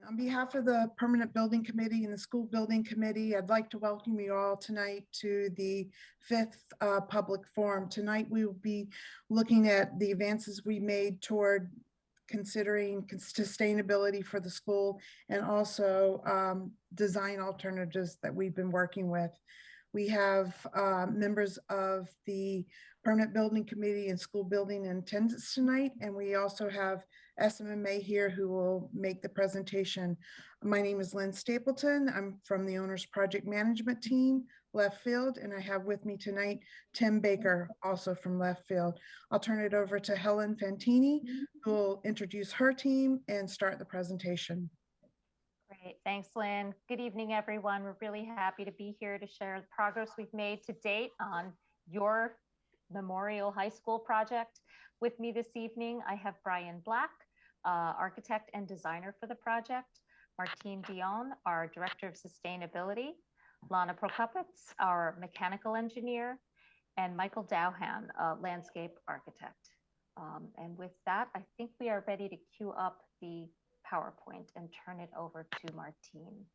On behalf of the Permanent Building Committee and the School Building Committee, I'd like to welcome you all tonight to the fifth public forum. Tonight, we will be looking at the advances we made toward considering sustainability for the school and also design alternatives that we've been working with. We have members of the Permanent Building Committee and School Building in attendance tonight, and we also have SMA here who will make the presentation. My name is Lynn Stapleton. I'm from the Owner's Project Management Team, Left Field, and I have with me tonight Tim Baker, also from Left Field. I'll turn it over to Helen Fantini, who will introduce her team and start the presentation. Great, thanks, Lynn. Good evening, everyone. We're really happy to be here to share the progress we've made to date on your Memorial High School project. With me this evening, I have Brian Black, architect and designer for the project, Martine Dion, our director of sustainability, Lana Prokopets, our mechanical engineer, and Michael Dowhan, a landscape architect. And with that, I think we are ready to queue up the PowerPoint and turn it over to Martine.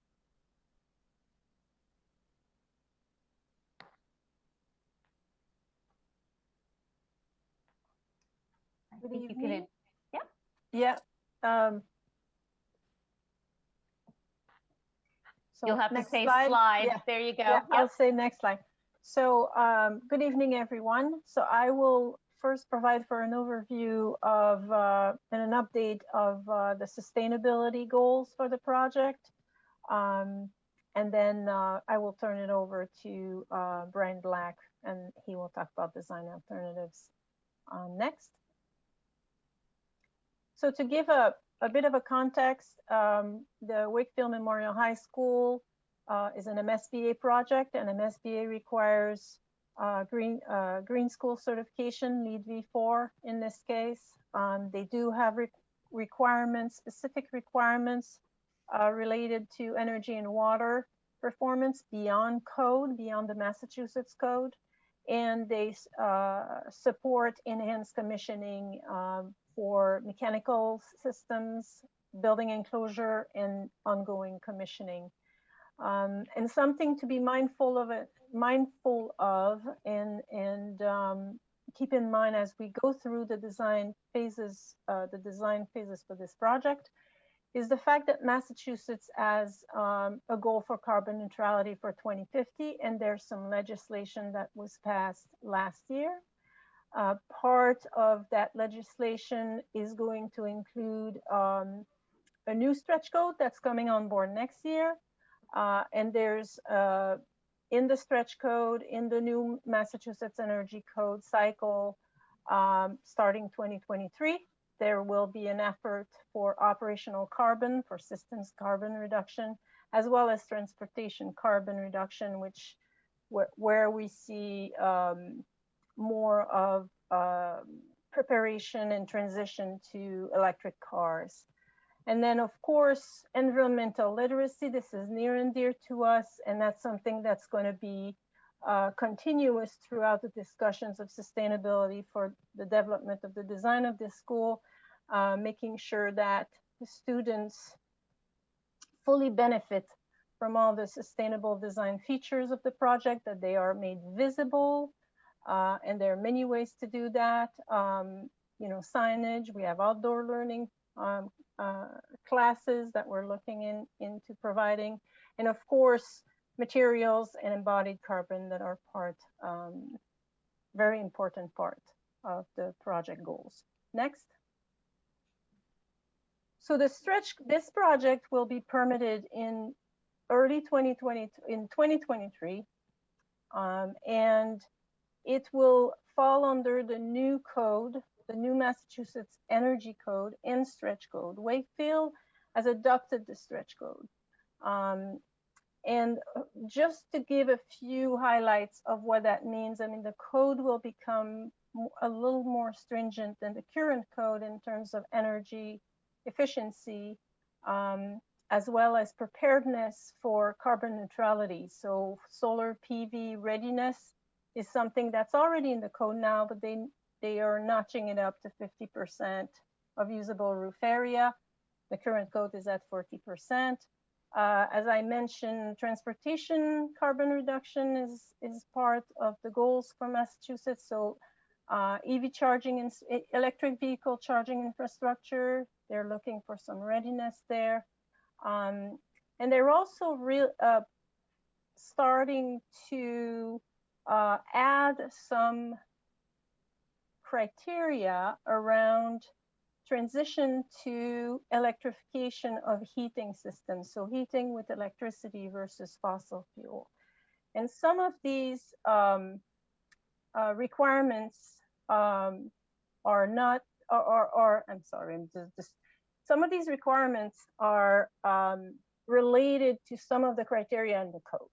Good evening. So you'll have to say slide. slide. Yeah. There you go. Yeah, I'll say next slide. So good evening, everyone. So I will first provide for an overview of and an update of the sustainability goals for the project. And then I will turn it over to Brian Black, and he will talk about design alternatives next. So to give a bit of a context, the Wakefield Memorial High School is an MSBA project, and MSBA requires green school certification, LEED v4 in this case. They do have requirements, specific requirements related to energy and water performance beyond code, beyond the Massachusetts code. And they support enhanced commissioning for mechanical systems, building enclosure, and ongoing commissioning. And something to be mindful of and keep in mind as we go through the design phases for this project is the fact that Massachusetts has a goal for carbon neutrality for 2050, and there's some legislation that was passed last year. Part of that legislation is going to include a new stretch code that's coming on board next year. And there's in the stretch code, in the new Massachusetts Energy Code cycle, starting 2023, there will be an effort for operational carbon, for systems carbon reduction, as well as transportation carbon reduction, which where we see more of preparation and transition to electric cars. And then, of course, environmental literacy. This is near and dear to us, and that's something that's going to be continuous throughout the discussions of sustainability for the development of the design of this school, making sure that the students fully benefit from all the sustainable design features of the project, that they are made visible, and there are many ways to do that. You know, signage, we have outdoor learning classes that we're looking into providing, and of course materials and embodied carbon that are part, very important part of the project goals. Next. So this project will be permitted in early 2023, and it will fall under the new code, the new Massachusetts Energy Code and Stretch Code. Wakefield has adopted the Stretch Code. And just to give a few highlights of what that means, I mean, the code will become a little more stringent than the current code in terms of energy efficiency, as well as preparedness for carbon neutrality. So solar PV readiness is something that's already in the code now, but they are notching it up to 50% of usable roof area. The current code is at 40%. As I mentioned, transportation carbon reduction is part of the goals for Massachusetts. So EV charging and electric vehicle charging infrastructure, they're looking for some readiness there. And they're also starting to add some criteria around transition to electrification of heating systems. So heating with electricity versus fossil fuel. And some of these requirements are not, I'm sorry, some of these requirements are related to some of the criteria in the code.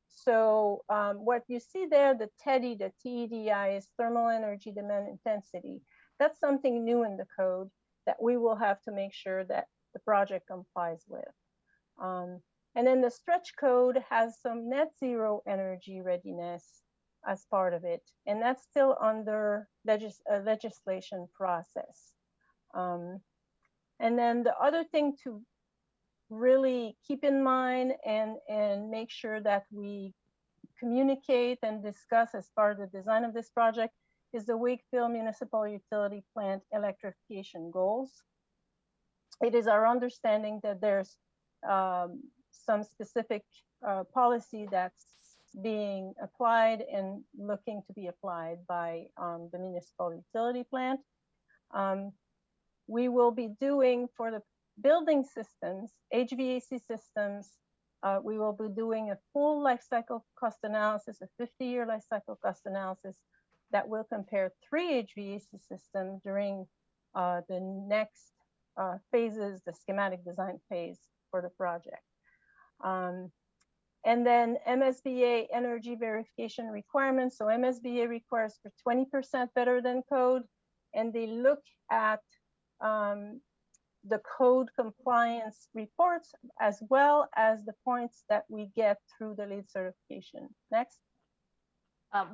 So what you see there, the TEDI, the TEDI is thermal energy demand intensity. That's something new in the code that we will have to make sure that the project complies with. And then the stretch code has some net zero energy readiness as part of it. And that's still under legislation process. And then the other thing to really keep in mind and make sure that we communicate and discuss as part of the design of this project is the Wakefield Municipal Utility Plant electrification goals. It is our understanding that there's some specific policy that's being applied and looking to be applied by the municipal utility plant. We will be doing for the building systems, HVAC systems, we will be doing a full life cycle cost analysis, a 50-year life cycle cost analysis that will compare 3 HVAC systems during the next phases, the schematic design phase for the project. And then MSBA energy verification requirements. So MSBA requires for 20% better than code, and they look at the code compliance reports as well as the points that we get through the LEED certification. Next.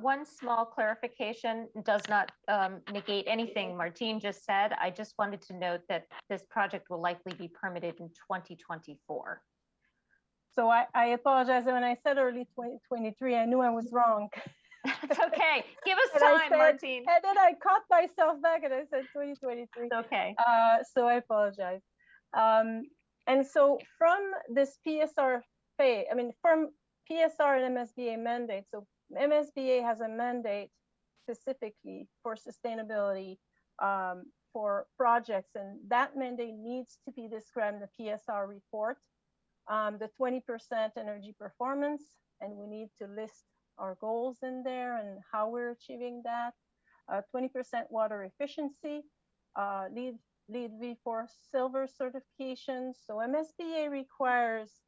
One small clarification does not negate anything Martine just said. I just wanted to note that this project will likely be permitted in 2024. So I apologize. When I said early 2023, I knew I was wrong. It's okay. Give us time, Martine. And then I caught myself back and I said 2023. It's okay. So I apologize. And so from this PSR phase, I mean, from PSR and MSBA mandate, so MSBA has a mandate specifically for sustainability for projects, and that mandate needs to be described in the PSR report. The 20% energy performance, and we need to list our goals in there and how we're achieving that. 20% water efficiency, LEED v4 silver certification. So MSBA requires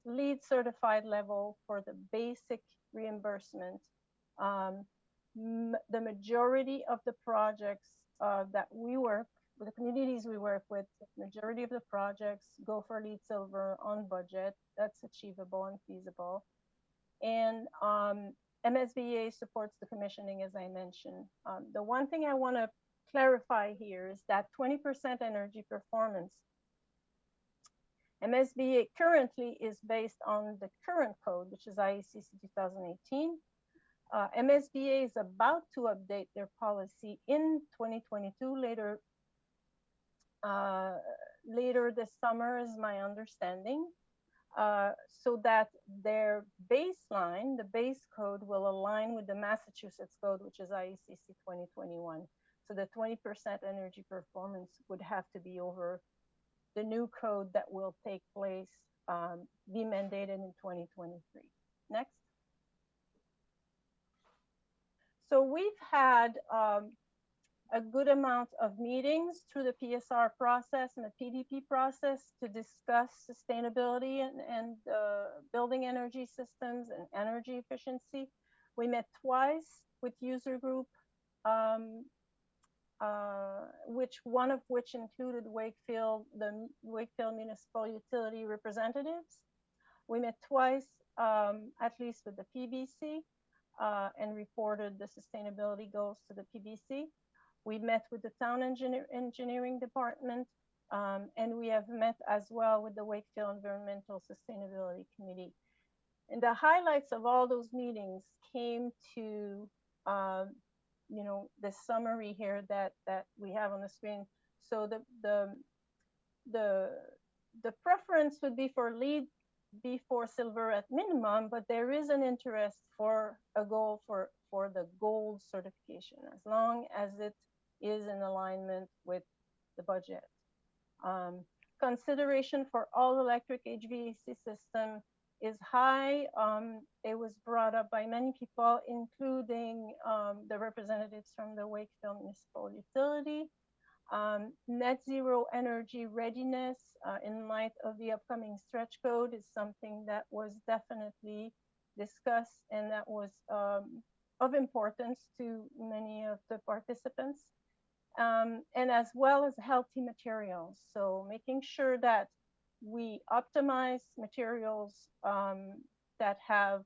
LEED certified level for the basic reimbursement. The majority of the projects that we work with, the communities we work with, the majority of the projects go for LEED silver on budget. That's achievable and feasible. And MSBA supports the commissioning, as I mentioned. The one thing I want to clarify here is that 20% energy performance, MSBA currently is based on the current code, which is IECC 2018. MSBA is about to update their policy in 2022, later this summer is my understanding, so that their baseline, the base code, will align with the Massachusetts code, which is IECC 2021. So the 20% energy performance would have to be over the new code that will take place, be mandated in 2023. Next. So we've had a good amount of meetings through the PSR process and the PDP process to discuss sustainability and building energy systems and energy efficiency. We met twice with user group, one of which included Wakefield, the Wakefield Municipal Utility representatives. We met twice, at least with the PBC, and reported the sustainability goals to the PBC. We met with the town engineering department And we have met as well with the Wakefield Environmental Sustainability Committee. And the highlights of all those meetings came to, the summary here that we have on the screen. So the preference would be for LEED before silver at minimum, but there is an interest for a goal for the gold certification, as long as it is in alignment with the budget. Consideration for all electric HVAC system is high. It was brought up by many people, including the representatives from the Wakefield Municipal Utility. Net zero energy readiness in light of the upcoming stretch code is something that was definitely discussed and that was of importance to many of the participants. And as well as healthy materials. So making sure that we optimize materials that have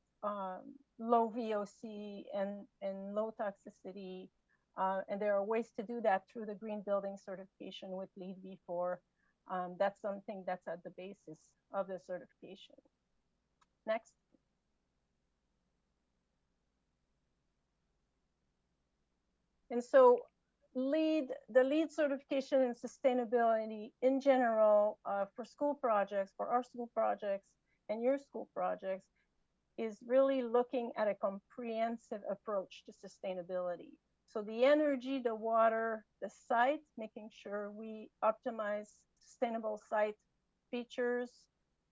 low VOC and low toxicity. And there are ways to do that through the green building certification with LEED v4. That's something that's at the basis of the certification. Next. And so the LEED certification and sustainability in general for school projects, for our school projects and your school projects, is really looking at a comprehensive approach to sustainability. So the energy, the water, the site, making sure we optimize sustainable site features,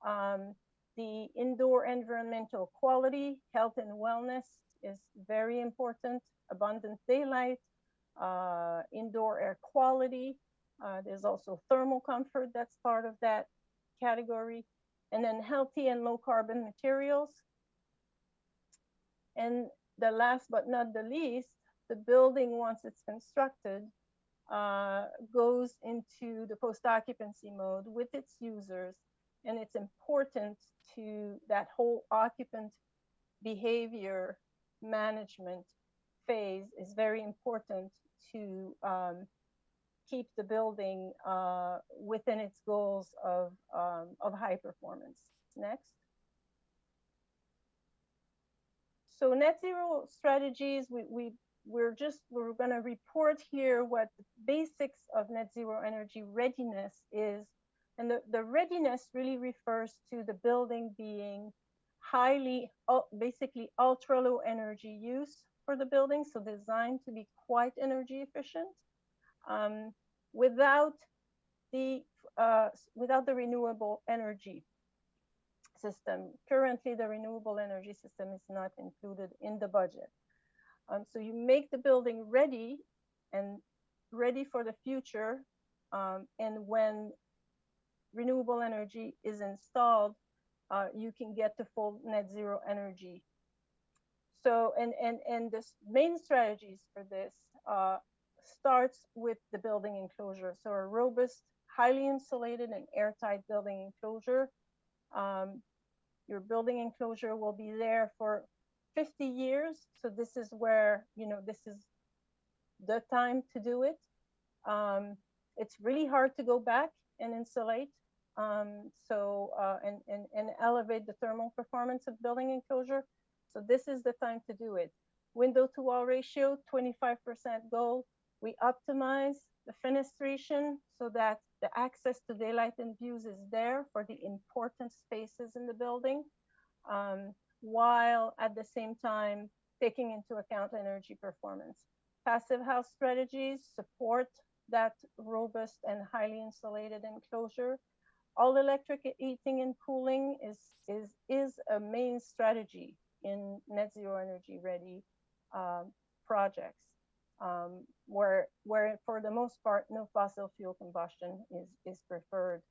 the indoor environmental quality, health and wellness is very important, abundant daylight, indoor air quality. There's also thermal comfort that's part of that category. And then healthy and low carbon materials. And the last but not the least, the building, once it's constructed, goes into the post-occupancy mode with its users. And it's important to that whole occupant behavior management phase is very important to keep the building within its goals of high performance. Next. So net zero strategies, we're going to report here what the basics of net zero energy readiness is. And the readiness really refers to the building being basically ultra low energy use for the building, so designed to be quite energy efficient, without the renewable energy system. Currently, the renewable energy system is not included in the budget. So you make the building ready and ready for the future, and when renewable energy is installed, you can get to full net zero energy. So, and the main strategies for this starts with the building enclosure. So a robust, highly insulated and airtight building enclosure. Your building enclosure will be there for 50 years. So this is where, this is the time to do it. It's really hard to go back and insulate. And elevate the thermal performance of building enclosure. So this is the time to do it. Window to wall ratio, 25% goal. We optimize the fenestration so that the access to daylight and views is there for the important spaces in the building, while at the same time taking into account energy performance. Passive house strategies support that robust and highly insulated enclosure. All electric heating and cooling is a main strategy in net zero energy ready projects, where for the most part no fossil fuel combustion is preferred.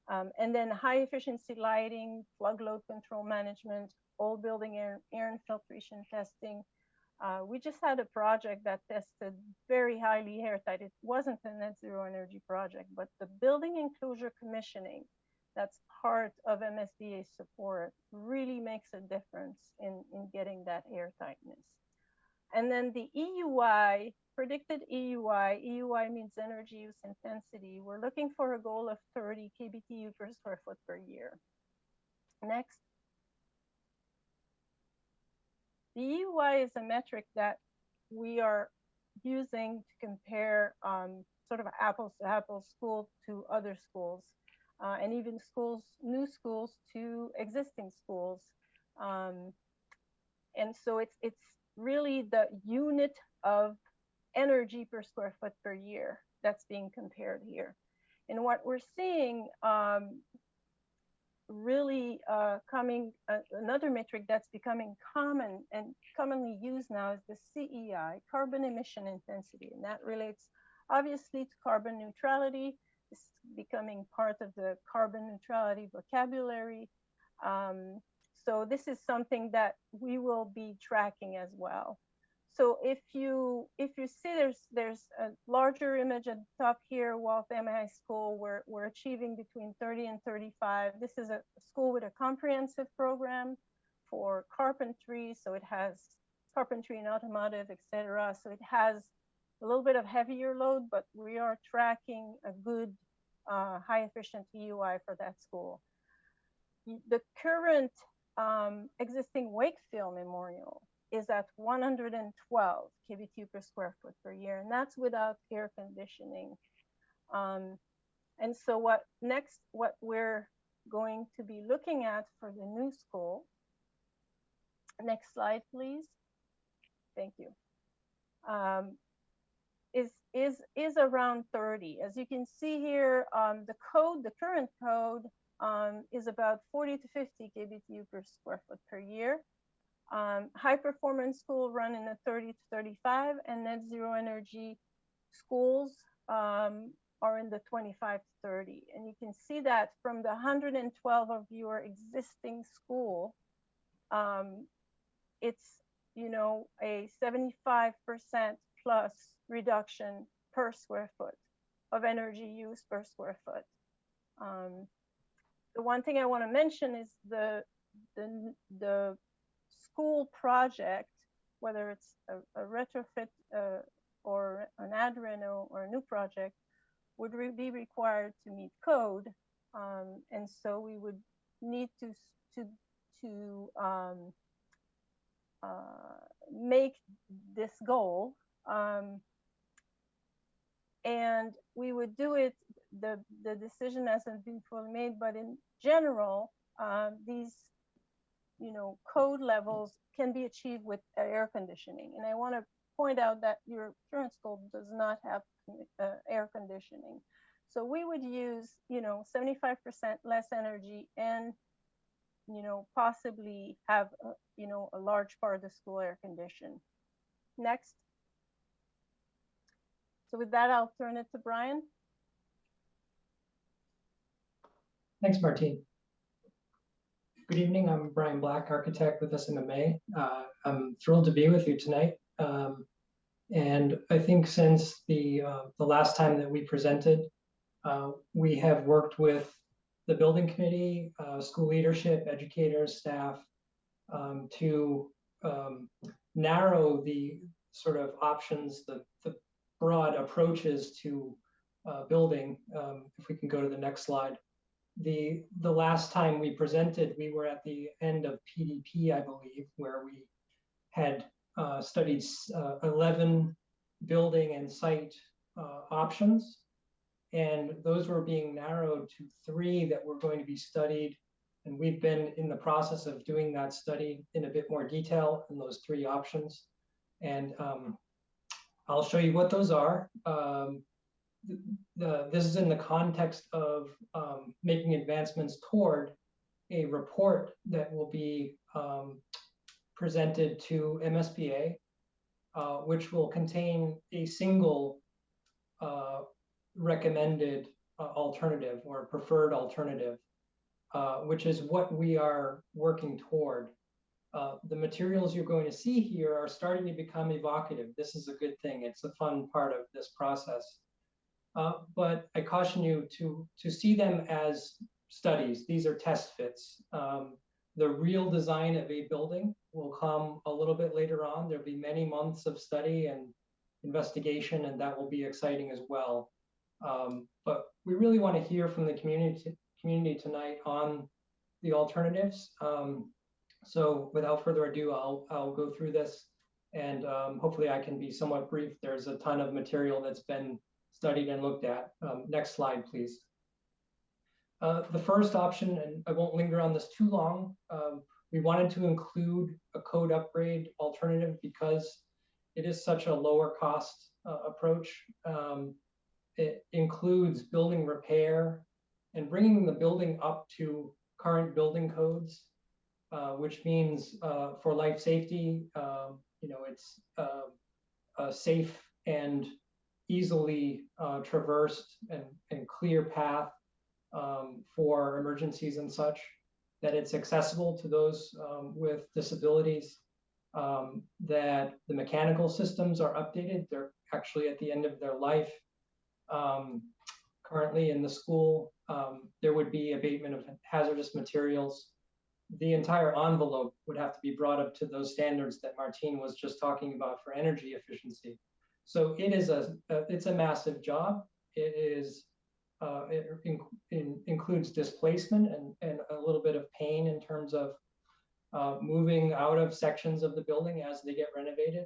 And then high efficiency lighting, plug load control management, all building air infiltration testing. We just had a project that tested very highly airtight. It wasn't a net zero energy project, but the building enclosure commissioning, that's part of MSBA support, really makes a difference in getting that airtightness. And then the EUI, predicted EUI means energy use intensity. We're looking for a goal of 30 kBTU per square foot per year. Next. The EUI is a metric that we are using to compare sort of apples to apples school to other schools, and even schools, new schools to existing schools. And so it's really the unit of energy per square foot per year that's being compared here. And what we're seeing really another metric that's becoming common and commonly used now is the CEI, carbon emission intensity. And that relates obviously to carbon neutrality. It's becoming part of the carbon neutrality vocabulary. So this is something that we will be tracking as well. So if you see there's a larger image at the top here, Waltham High School, we're achieving between 30 and 35. This is a school with a comprehensive program for carpentry. So it has carpentry and automotive, etc. So it has a little bit of heavier load, but we are tracking a good high efficient EUI for that school. The current existing Wakefield Memorial is at 112 kBTU per square foot per year, and that's without air conditioning. And so what we're going to be looking at for the new school, next slide, please. Thank you. Is around 30. As you can see here, the current code is about 40 to 50 kBTU per square foot per year. High performance school run in the 30 to 35, and net zero energy schools are in the 25 to 30. And you can see that from the 112 of your existing school, it's, you know, a 75% plus reduction per square foot of energy use per square foot. The one thing I want to mention is the school project, whether it's a retrofit or an ad reno or a new project, would be required to meet code, and so we would need to make this goal, and we would do it. The decision hasn't been fully made, but in general, these code levels can be achieved with air conditioning. And I want to point out that your current school does not have air conditioning. So we would use, 75% less energy and, possibly have, a large part of the school air conditioned. Next. So with that, I'll turn it to Brian. Thanks, Martine. Good evening, I'm Brian Black, architect with SMMA. I'm thrilled to be with you tonight. And I think since the last time that we presented, we have worked with the building committee, school leadership, educators, staff, to narrow the sort of options, the broad approaches to building. If we can go to the next slide. The last time we presented, we were at the end of PDP, I believe, where we had studied 11 building and site options, and those were being narrowed to 3 that were going to be studied, and we've been in the process of doing that study in a bit more detail in those 3 options, and I'll show you what those are. This is in the context of making advancements toward a report that will be presented to MSBA, which will contain a single recommended alternative or preferred alternative, which is what we are working toward. The materials you're going to see here are starting to become evocative. This is a good thing. It's a fun part of this process. But I caution you to see them as studies. These are test fits. The real design of a building will come a little bit later on. There'll be many months of study and investigation, and that will be exciting as well. But we really want to hear from the community tonight on the alternatives. So without further ado, I'll go through this, and hopefully I can be somewhat brief. There's a ton of material that's been studied and looked at. Next slide, please. The first option, and I won't linger on this too long, we wanted to include a code upgrade alternative because it is such a lower cost approach. It includes building repair and bringing the building up to current building codes, which means for life safety, it's a safe and easily traversed and clear path for emergencies and such, that it's accessible to those with disabilities, that the mechanical systems are updated. They're actually at the end of their life. Currently in the school, there would be abatement of hazardous materials. The entire envelope would have to be brought up to those standards that Martine was just talking about for energy efficiency. So it is it's a massive job. It is includes displacement and a little bit of pain in terms of moving out of sections of the building as they get renovated.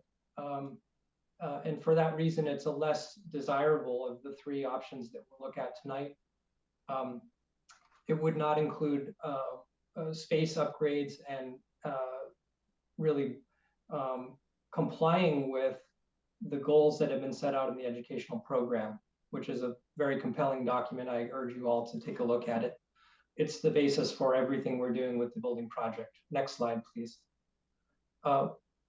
And for that reason, it's a less desirable of the three options that we'll look at tonight. It would not include space upgrades and really complying with the goals that have been set out in the educational program, which is a very compelling document. I urge you all to take a look at it. It's the basis for everything we're doing with the building project. Next slide, please.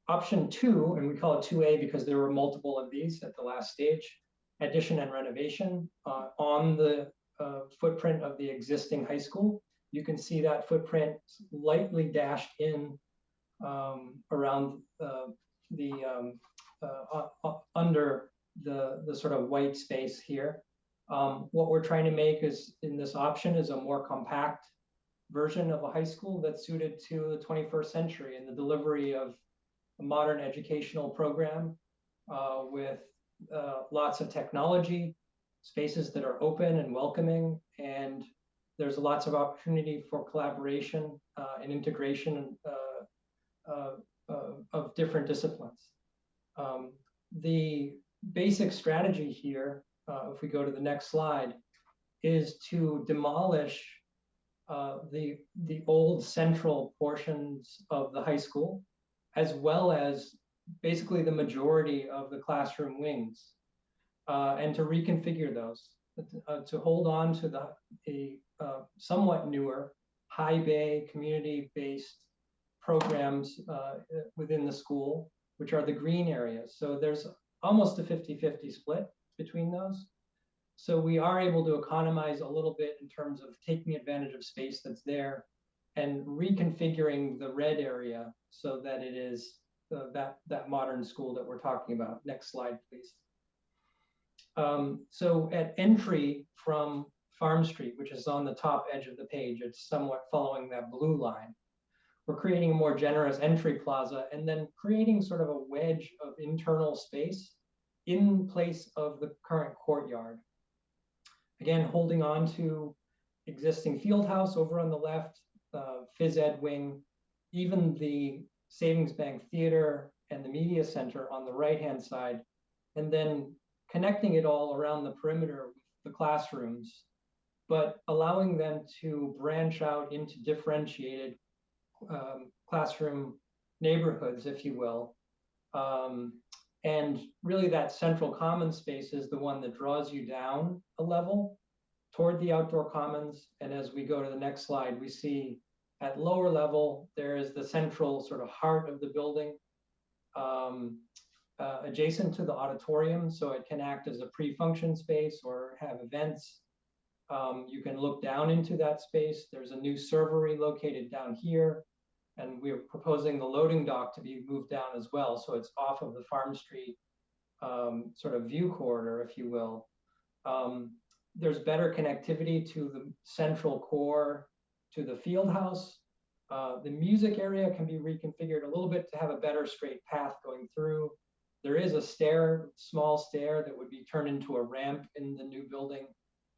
Option 2, and we call it 2A because there were multiple of these at the last stage, addition and renovation on the footprint of the existing high school. You can see that footprint lightly dashed in around under the sort of white space here. What we're trying to make is in this option is a more compact version of a high school that's suited to the 21st century and the delivery of a modern educational program with lots of technology, spaces that are open and welcoming, and there's lots of opportunity for collaboration and integration of different disciplines. The basic strategy here, if we go to the next slide, is to demolish the old central portions of the high school, as well as basically the majority of the classroom wings, and to reconfigure those, to hold on to the somewhat newer high bay community-based programs within the school, which are the green areas. So there's almost a 50-50 split between those. So we are able to economize a little bit in terms of taking advantage of space that's there and reconfiguring the red area so that it is that modern school that we're talking about. Next slide, please. So at entry from Farm Street, which is on the top edge of the page, it's somewhat following that blue line. We're creating a more generous entry plaza and then creating sort of a wedge of internal space in place of the current courtyard. Again, holding on to existing field house over on the left, phys ed wing, even the Savings Bank Theater and the Media Center on the right-hand side, and then connecting it all around the perimeter with the classrooms, but allowing them to branch out into differentiated classroom neighborhoods, if you will. And really that central common space is the one that draws you down a level toward the outdoor commons. And as we go to the next slide, we see at lower level, there is the central sort of heart of the building adjacent to the auditorium. So it can act as a pre-function space or have events. You can look down into that space. There's a new servery located down here. And we're proposing the loading dock to be moved down as well. So it's off of the Farm Street sort of view corridor, if you will. There's better connectivity to the central core, to the field house, The music area can be reconfigured a little bit to have a better straight path going through. There is a stair, small stair, that would be turned into a ramp in the new building.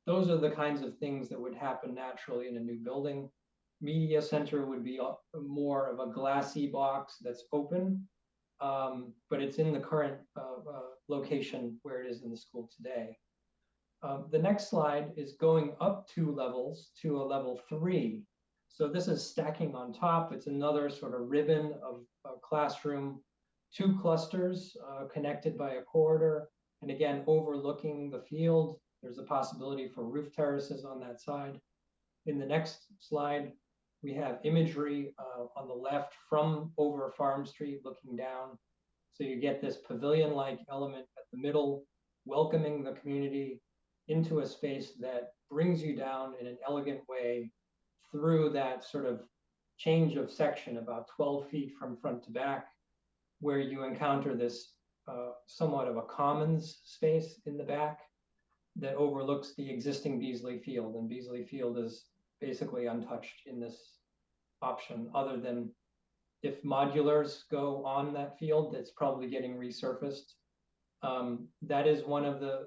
Those are the kinds of things that would happen naturally in a new building. Media center would be more of a glassy box that's open, but it's in the current location where it is in the school today. The next slide is going up 2 levels to a level 3. So this is stacking on top. It's another sort of ribbon of a classroom, 2 clusters connected by a corridor, and again, overlooking the field. There's a possibility for roof terraces on that side. In the next slide, we have imagery on the left from over Farm Street looking down. So you get this pavilion-like element at the middle, welcoming the community into a space that brings you down in an elegant way through that sort of change of section about 12 feet from front to back, where you encounter this somewhat of a commons space in the back that overlooks the existing Beasley Field. And Beasley Field is basically untouched in this option, other than if modulars go on that field, that's probably getting resurfaced. That is one of the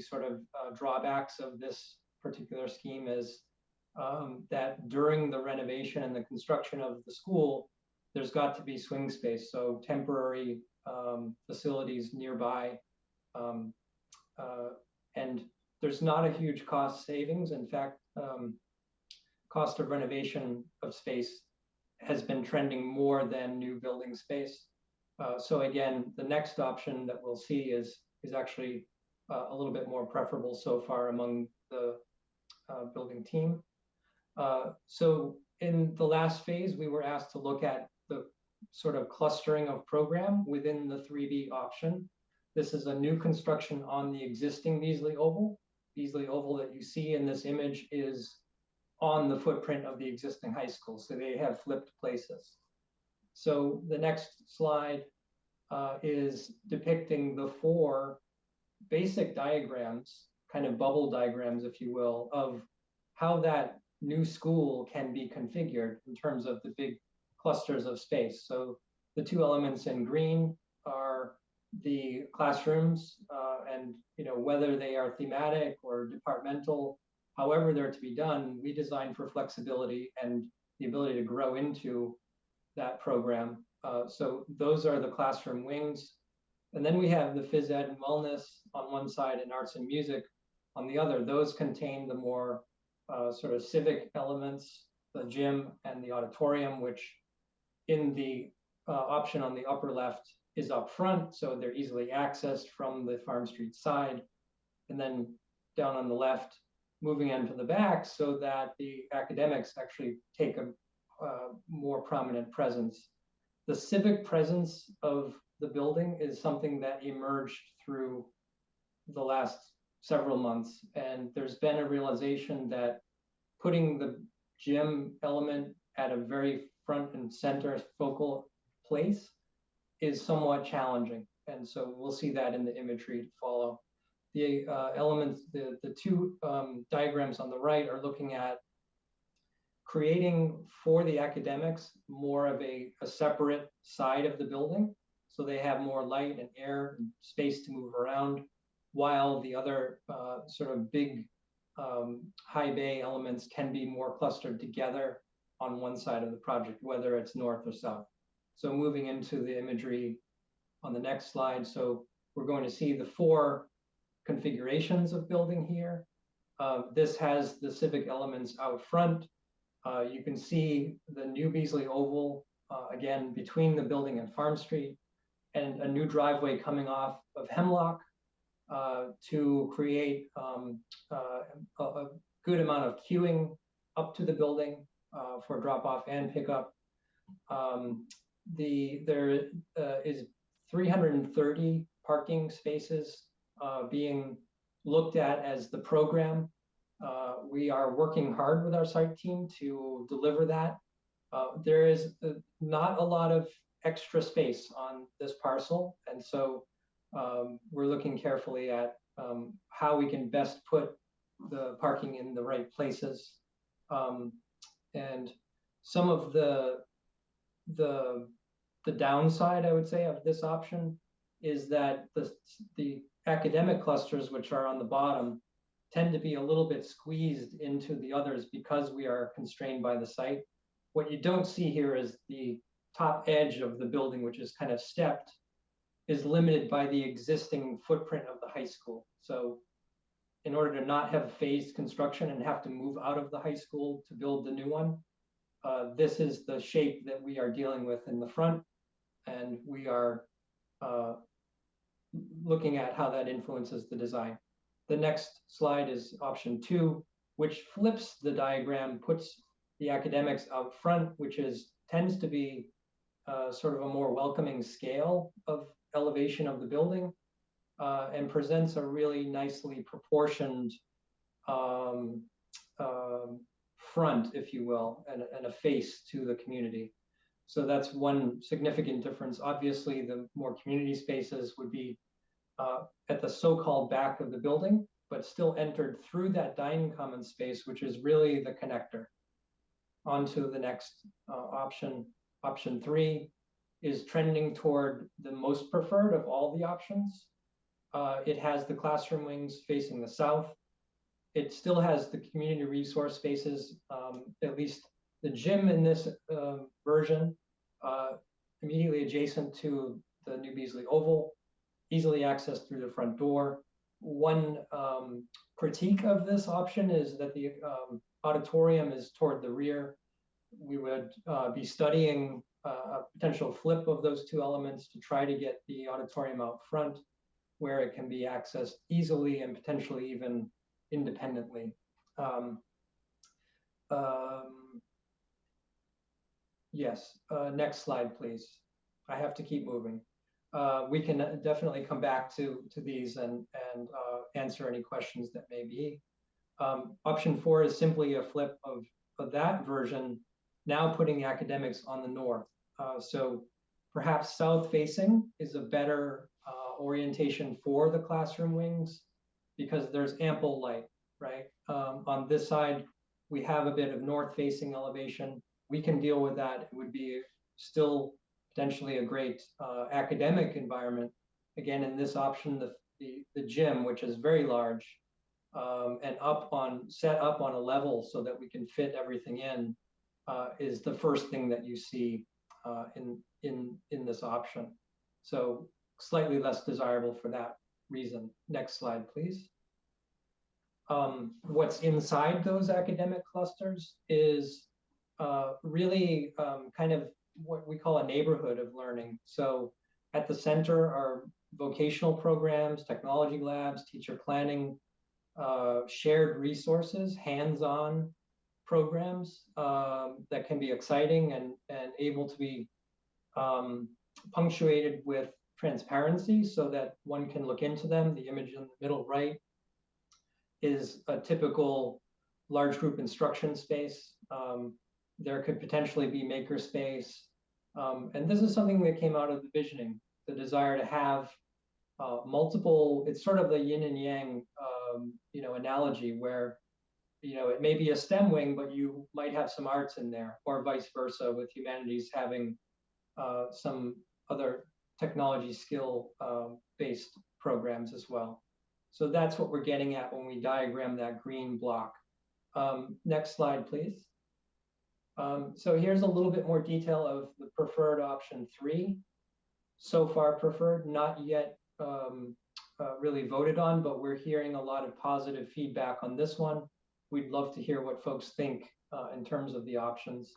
sort of drawbacks of this particular scheme, is that during the renovation and the construction of the school, there's got to be swing space, so temporary facilities nearby. And there's not a huge cost savings. In fact, cost of renovation of space has been trending more than new building space. So again, the next option that we'll see is actually a little bit more preferable so far among the building team. So in the last phase, we were asked to look at the sort of clustering of program within the 3B option. This is a new construction on the existing Beasley Oval. Beasley Oval that you see in this image is on the footprint of the existing high school, so they have flipped places. So the next slide is depicting the 4 basic diagrams, kind of bubble diagrams, if you will, of how that new school can be configured in terms of the big clusters of space. So the 2 elements in green are the classrooms, and whether they are thematic or departmental, however they're to be done, we design for flexibility and the ability to grow into that program. So those are the classroom wings. And then we have the phys ed and wellness on one side and arts and music on the other. Those contain the more sort of civic elements, the gym and the auditorium, which in the option on the upper left is up front, so they're easily accessed from the Farm Street side. And then down on the left, moving into the back so that the academics actually take a more prominent presence. The civic presence of the building is something that emerged through the last several months. And there's been a realization that putting the gym element at a very front and center focal place is somewhat challenging. And so we'll see that in the imagery to follow. The elements, the 2 diagrams on the right are looking at creating for the academics more of a separate side of the building. So they have more light and air and space to move around, while the other sort of big high bay elements can be more clustered together on one side of the project, whether it's north or south. So moving into the imagery on the next slide. So we're going to see the 4 configurations of building here. This has the civic elements out front. You can see the new Beasley Oval, again, between the building and Farm Street, and a new driveway coming off of Hemlock to create a good amount of queuing up to the building for drop off and pickup. There is 330 parking spaces being looked at as the program. We are working hard with our site team to deliver that. There is not a lot of extra space on this parcel, and so we're looking carefully at how we can best put the parking in the right places. And Some of the downside, I would say, of this option is that the academic clusters, which are on the bottom, tend to be a little bit squeezed into the others because we are constrained by the site. What you don't see here is the top edge of the building, which is kind of stepped, is limited by the existing footprint of the high school. So in order to not have phased construction and have to move out of the high school to build the new one, this is the shape that we are dealing with in the front, and we are looking at how that influences the design. The next slide is option 2, which flips the diagram, puts the academics out front, which tends to be sort of a more welcoming scale of elevation of the building, and presents a really nicely proportioned front, if you will, and a face to the community. So that's one significant difference. Obviously, the more community spaces would be at the so-called back of the building, but still entered through that dining common space, which is really the connector. On to the next option. Option 3 is trending toward the most preferred of all the options. It has the classroom wings facing the south. It still has the community resource spaces, at least the gym in this version, immediately adjacent to the new Beasley Oval, easily accessed through the front door. One critique of this option is that the auditorium is toward the rear. We would be studying a potential flip of those two elements to try to get the auditorium out front, where it can be accessed easily and potentially even independently. Yes, next slide, please. I have to keep moving. We can definitely come back to these and answer any questions that may be. Option 4 is simply a flip of that version, now putting the academics on the north. So perhaps south facing is a better orientation for the classroom wings because there's ample light, right? On this side, we have a bit of north facing elevation. We can deal with that. It would be still potentially a great academic environment. Again, in this option, the gym, which is very large, and set up on a level so that we can fit everything in, is the first thing that you see in this option. So slightly less desirable for that reason. Next slide, please. What's inside those academic clusters is really kind of what we call a neighborhood of learning. So at the center are vocational programs, technology labs, teacher planning, shared resources, hands-on programs that can be exciting and able to be punctuated with transparency so that one can look into them. The image in the middle right is a typical large group instruction space. There could potentially be makerspace. And this is something that came out of the visioning, the desire to have multiple, it's sort of the yin and yang analogy where it may be a STEM wing, but you might have some arts in there, or vice versa, with humanities having some other technology skill based programs as well. So that's what we're getting at when we diagram that green block. Next slide, please. So here's a little bit more detail of the preferred option 3. So far preferred, not yet really voted on, but we're hearing a lot of positive feedback on this one. We'd love to hear what folks think in terms of the options.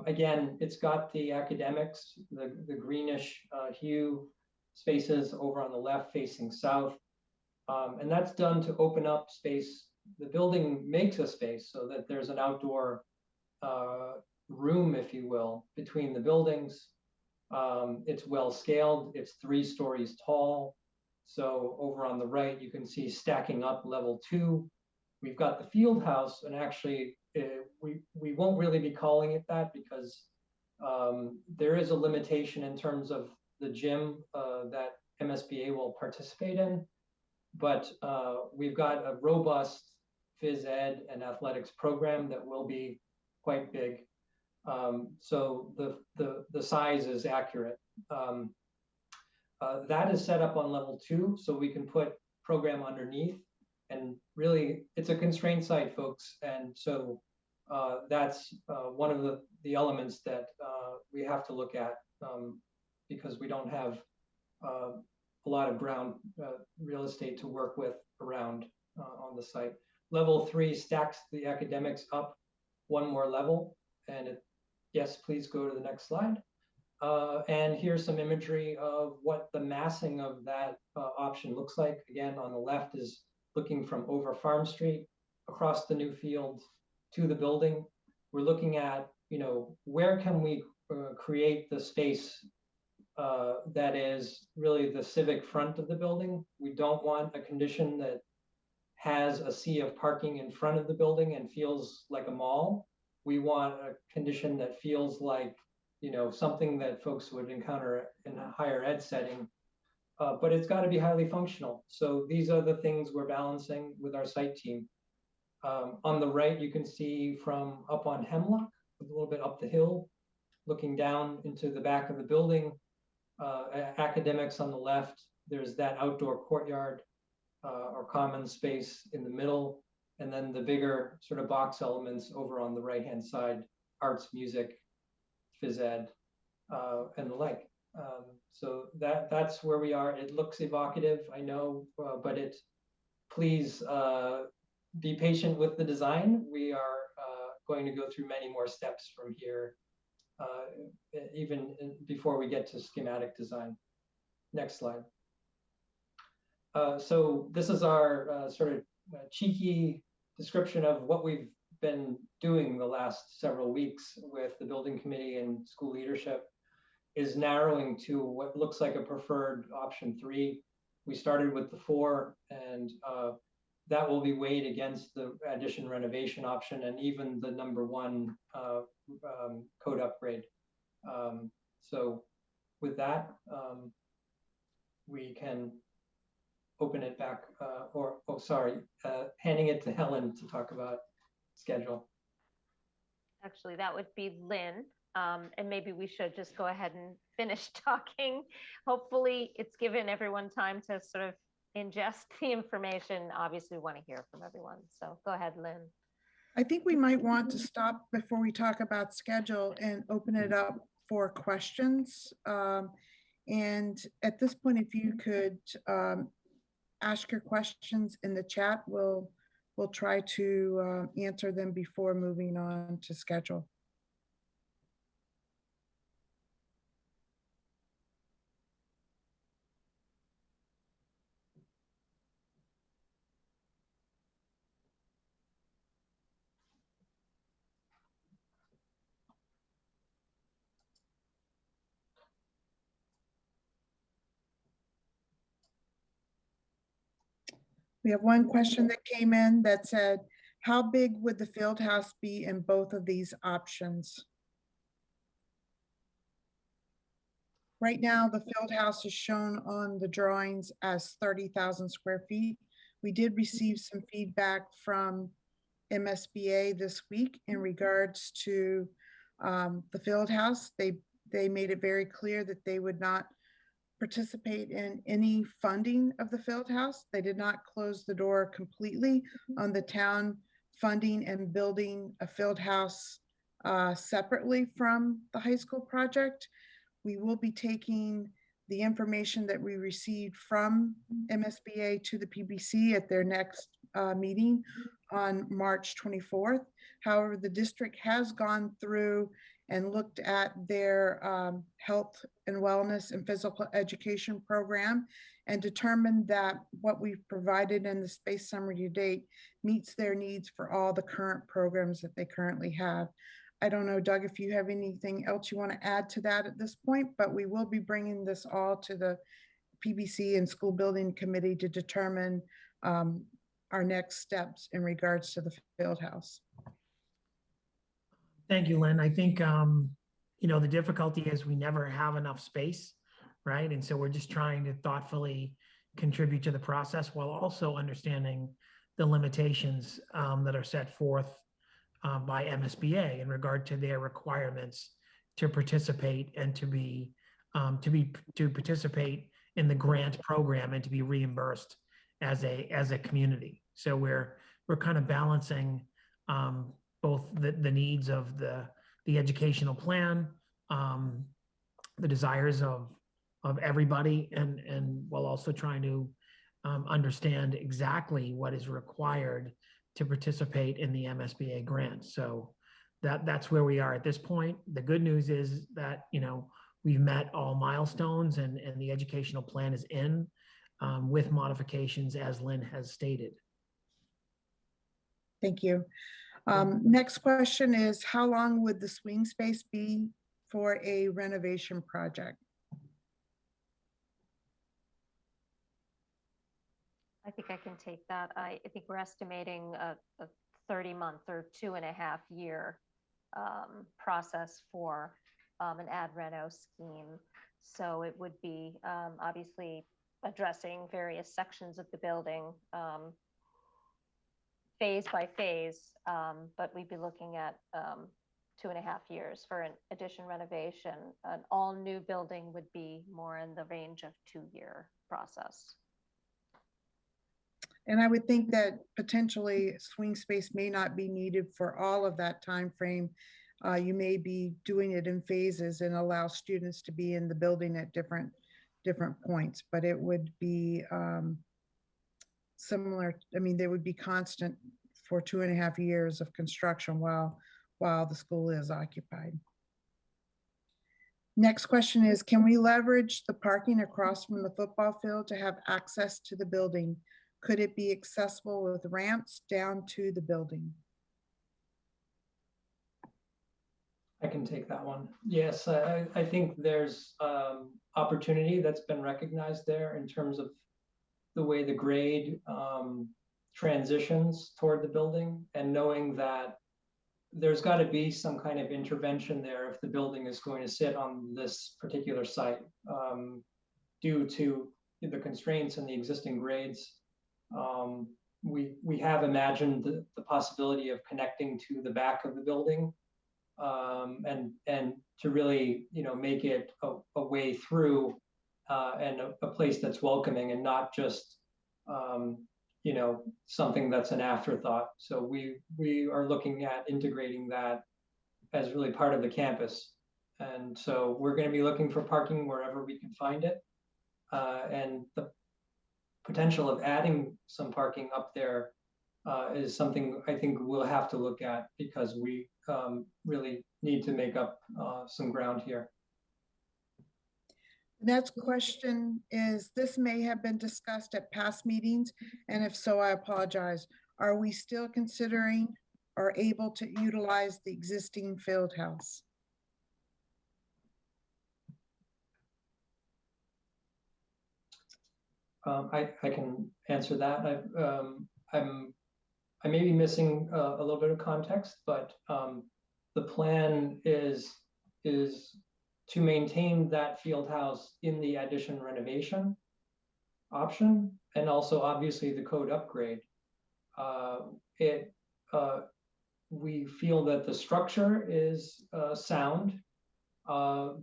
Again, it's got the academics, the greenish hue spaces over on the left facing south. And that's done to open up space. The building makes a space so that there's an outdoor room, if you will, between the buildings. It's well scaled. It's 3 stories tall. So over on the right, you can see stacking up level 2. We've got the field house, and actually we won't really be calling it that because there is a limitation in terms of the gym that MSBA will participate in. But we've got a robust phys ed and athletics program that will be quite big. So the size is accurate. That is set up on level 2, so we can put program underneath. And really, it's a constrained site, folks. And so that's one of the elements that we have to look at because we don't have a lot of ground real estate to work with around on the site. Level 3 stacks the academics up one more level. And yes, please go to the next slide. And here's some imagery of what the massing of that option looks like. Again, on the left is looking from over Farm Street across the new field to the building. We're looking at, where can we create the space that is really the civic front of the building. We don't want a condition that has a sea of parking in front of the building and feels like a mall. We want a condition that feels like, something that folks would encounter in a higher ed setting, but it's got to be highly functional. So these are the things we're balancing with our site team. On the right, you can see from up on Hemlock, a little bit up the hill, looking down into the back of the building. Academics on the left, there's that outdoor courtyard or common space in the middle, and then the bigger sort of box elements over on the right-hand side, arts, music, phys ed, and the like. So that's where we are. It looks evocative, I know, but please be patient with the design. We are going to go through many more steps from here, even before we get to schematic design. Next slide. So this is our sort of cheeky description of what we've been doing the last several weeks with the building committee and school leadership, is narrowing to what looks like a preferred option 3. We started with the 4, and that will be weighed against the addition renovation option and even the number 1 code upgrade. So with that, we can open it back, handing it to Helen to talk about schedule. Actually, that would be Lynn. And maybe we should just go ahead and finish talking. Hopefully it's given everyone time to sort of ingest the information. Obviously we want to hear from everyone. So go ahead, Lynn. I think we might want to stop before we talk about schedule and open it up for questions. And at this point, if you could ask your questions in the chat, we'll try to answer them before moving on to schedule. We have one question that came in that said, how big would the field house be in both of these options? Right now, the field house is shown on the drawings as 30,000 square feet. We did receive some feedback from Msba this week in regards to the field house. They made it very clear that they would not participate in any funding of the field house. They did not close the door completely on the town funding and building a field house separately from the high school project. We will be taking the information that we received from Msba to the PBC at their next meeting on March 24th. However, the district has gone through and looked at their health and wellness and physical education program and determined that what we've provided in the space summary to date meets their needs for all the current programs that they currently have. I don't know, Doug, if you have anything else you want to add to that at this point, but we will be bringing this all to the PBC and school building committee to determine our next steps in regards to the field house. Thank you, Lynn. I think, the difficulty is we never have enough space, right? And so we're just trying to thoughtfully contribute to the process while also understanding the limitations that are set forth by MSBA in regard to their requirements to participate and to participate in the grant program and to be reimbursed as a community. So we're kind of balancing both the needs of the educational plan, the desires of everybody, and while also trying to understand exactly what is required to participate in the MSBA grant. So that's where we are at this point. The good news is that, you know, we've met all milestones and the educational plan is in with modifications as Lynn has stated. Thank you. Next question is, how long would the swing space be for a renovation project? I think I can take that. I think we're estimating a 30-month or 2.5-year process for an ad reno scheme. So it would be obviously addressing various sections of the building phase by phase, but we'd be looking at 2.5 years for an addition renovation. An all new building would be more in the range of 2-year process. And I would think that potentially swing space may not be needed for all of that time frame. You may be doing it in phases and allow students to be in the building at different points, but it would be similar. I mean, they would be constant for 2.5 years of construction while the school is occupied. Next question is, can we leverage the parking across from the football field to have access to the building? Could it be accessible with ramps down to the building? I can take that one. Yes, I think there's opportunity that's been recognized there in terms of the way the grade transitions toward the building, and knowing that there's got to be some kind of intervention there if the building is going to sit on this particular site due to the constraints and the existing grades. We have imagined the possibility of connecting to the back of the building and to really, you know, make it a way through and a place that's welcoming and not just you know, something that's an afterthought. So we are looking at integrating that as really part of the campus. And so we're going to be looking for parking wherever we can find it. And the potential of adding some parking up there is something I think we'll have to look at, because we really need to make up some ground here. The next question is, this may have been discussed at past meetings, and if so, I apologize. Are we still considering or able to utilize the existing field house? I can answer that. I may be missing a little bit of context, but the plan is to maintain that field house in the addition renovation option, and also obviously the code upgrade. We feel that the structure is sound.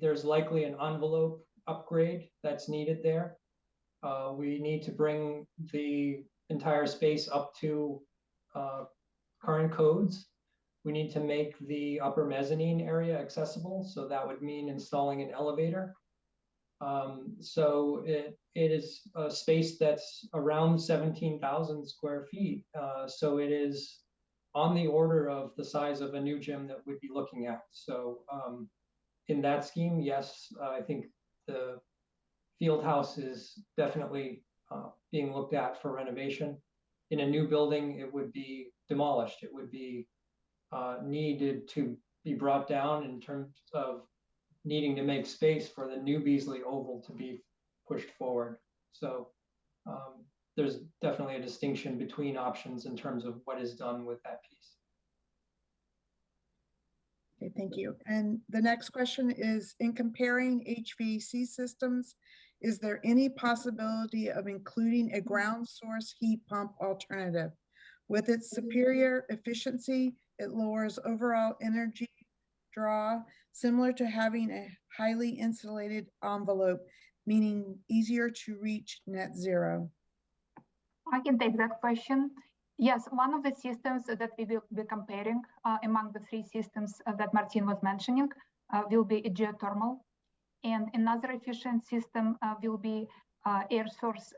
There's likely an envelope upgrade that's needed there. We need to bring the entire space up to current codes. We need to make the upper mezzanine area accessible, so that would mean installing an elevator. So it is a space that's around 17,000 square feet. So it is on the order of the size of a new gym that we'd be looking at. So in that scheme, yes, I think the field house is definitely being looked at for renovation. In a new building, it would be demolished. It would be needed to be brought down in terms of needing to make space for the new Beasley Oval to be pushed forward. So there's definitely a distinction between options in terms of what is done with that piece. Okay, thank you. And the next question is, in comparing HVAC systems, is there any possibility of including a ground source heat pump alternative? With its superior efficiency, It lowers overall energy draw, similar to having a highly insulated envelope, meaning easier to reach net zero. I can take that question. Yes, one of the systems that we will be comparing among the three systems that Martin was mentioning will be a geothermal. And another efficient system will be air source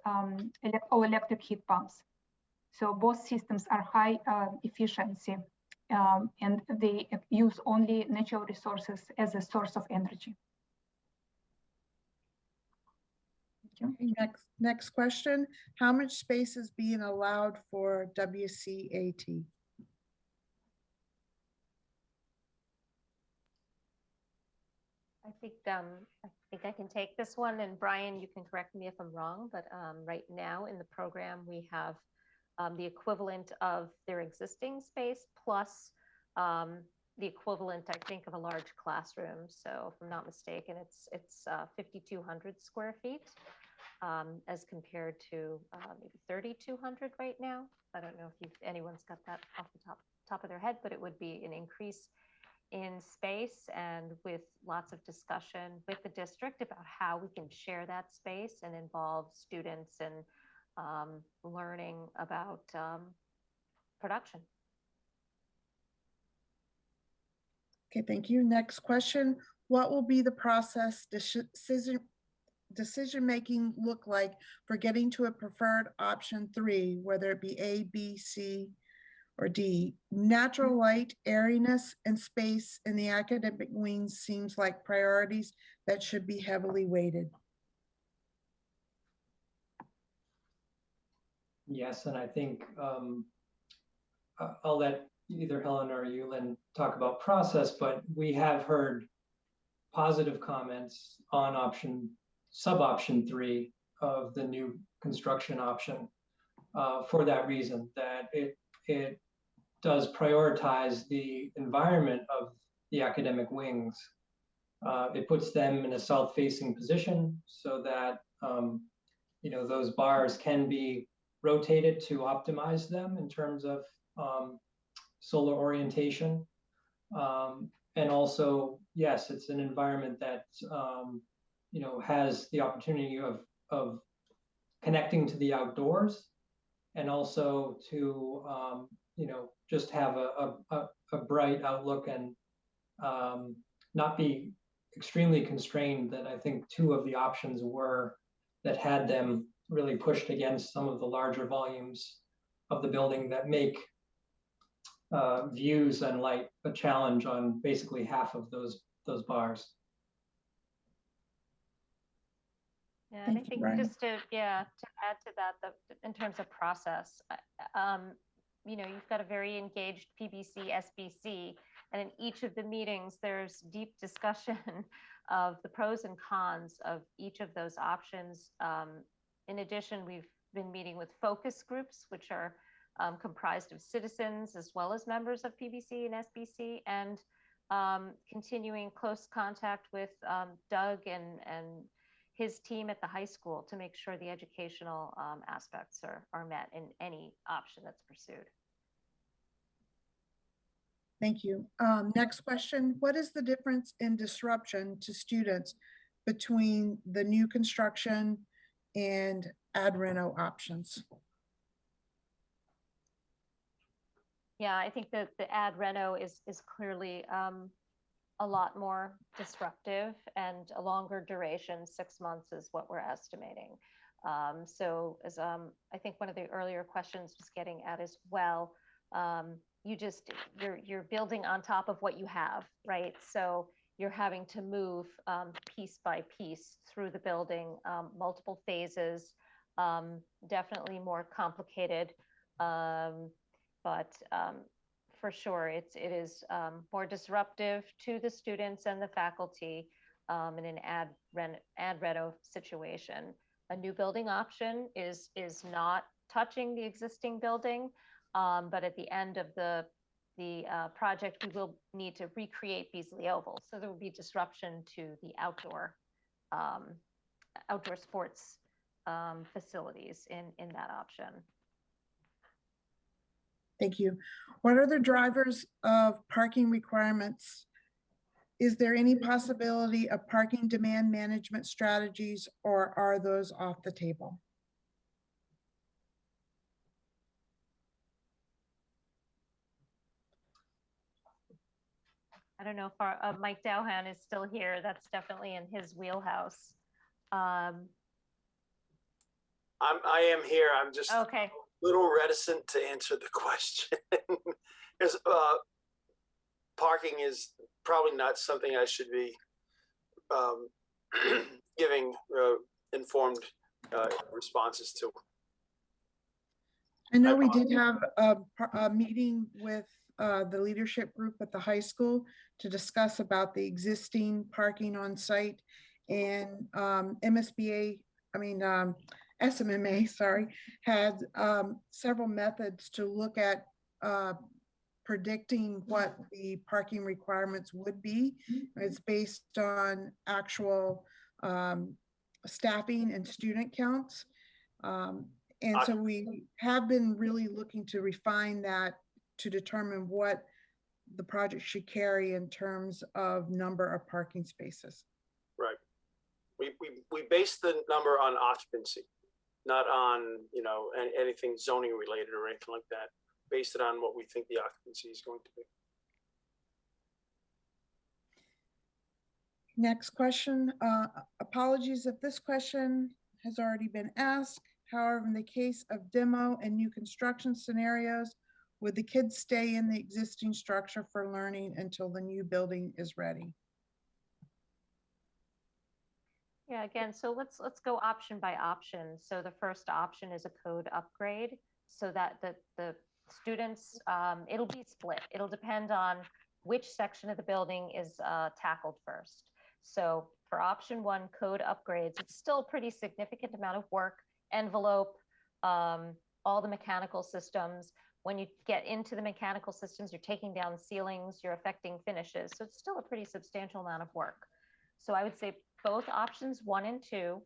or electric heat pumps. So both systems are high efficiency and they use only natural resources as a source of energy. Okay, next question. How much space is being allowed for WCAT? I think I can take this one, and Brian, you can correct me if I'm wrong, but right now in the program, we have the equivalent of their existing space plus the equivalent, I think, of a large classroom. So if I'm not mistaken, it's 5,200 square feet as compared to maybe 3,200 right now. I don't know if anyone's got that off the top of their head, but it would be an increase in space, and with lots of discussion with the district about how we can share that space and involve students in learning about production. Okay, thank you. Next question. What will be the process decision-making look like for getting to a preferred option 3, whether it be A, B, C, or D? Natural light, airiness, and space in the academic wings seems like priorities that should be heavily weighted. Yes, and I think I'll let either Helen or you, Lynn, talk about process, but we have heard positive comments on sub-option 3 of the new construction option for that reason, that it does prioritize the environment of the academic wings. It puts them in a south-facing position so that those bars can be rotated to optimize them in terms of solar orientation. And also, yes, it's an environment that has the opportunity of connecting to the outdoors, and also to just have a bright outlook and not be extremely constrained, that I think 2 of the options were, that had them really pushed against some of the larger volumes of the building that make views and light a challenge on basically half of those bars. Yeah, and I think Brian. just to add to that, in terms of process, you've got a very engaged PBC, SBC, and in each of the meetings, there's deep discussion of the pros and cons of each of those options. In addition, we've been meeting with focus groups, which are comprised of citizens as well as members of PBC and SBC, and continuing close contact with Doug and his team at the high school to make sure the educational aspects are met in any option that's pursued. Thank you. Next question. What is the difference in disruption to students between the new construction and ad reno options? Yeah, I think that the ad reno is clearly a lot more disruptive and a longer duration. 6 months is what we're estimating. So as I think one of the earlier questions was getting at as well, you're building on top of what you have, right? So you're having to move piece by piece through the building, multiple phases, definitely more complicated, but for sure, it is more disruptive to the students and the faculty in an ad reno situation. A new building option is not touching the existing building, but at the end of the project, we will need to recreate Beasley Oval. So there will be disruption to the outdoor sports facilities in that option. Thank you. What are the drivers of parking requirements? Is there any possibility of parking demand management strategies, or are those off the table? I don't know if our, Mike Dowhan is still here. That's definitely in his wheelhouse. I am here. I'm just Okay. a little reticent to answer the question. Because parking is probably not something I should be giving informed responses to. I know we did have a meeting with the leadership group at the high school to discuss about the existing parking on site, and SMMA, sorry, had several methods to look at predicting what the parking requirements would be. It's based on actual staffing and student counts. And so we have been really looking to refine that to determine what the project should carry in terms of number of parking spaces. Right. We base the number on occupancy, not on, you know, anything zoning related or anything like that. Based it on what we think the occupancy is going to be. Next question. Apologies if this question has already been asked. However, in the case of demo and new construction scenarios, would the kids stay in the existing structure for learning until the new building is ready? Yeah, again, so let's go option by option. So the first option is a code upgrade, so that the students, it'll be split. It'll depend on which section of the building is tackled first. So for option one, code upgrades, it's still a pretty significant amount of work, envelope, all the mechanical systems. When you get into the mechanical systems, you're taking down ceilings, you're affecting finishes. So it's still a pretty substantial amount of work. So I would say both options 1 and 2,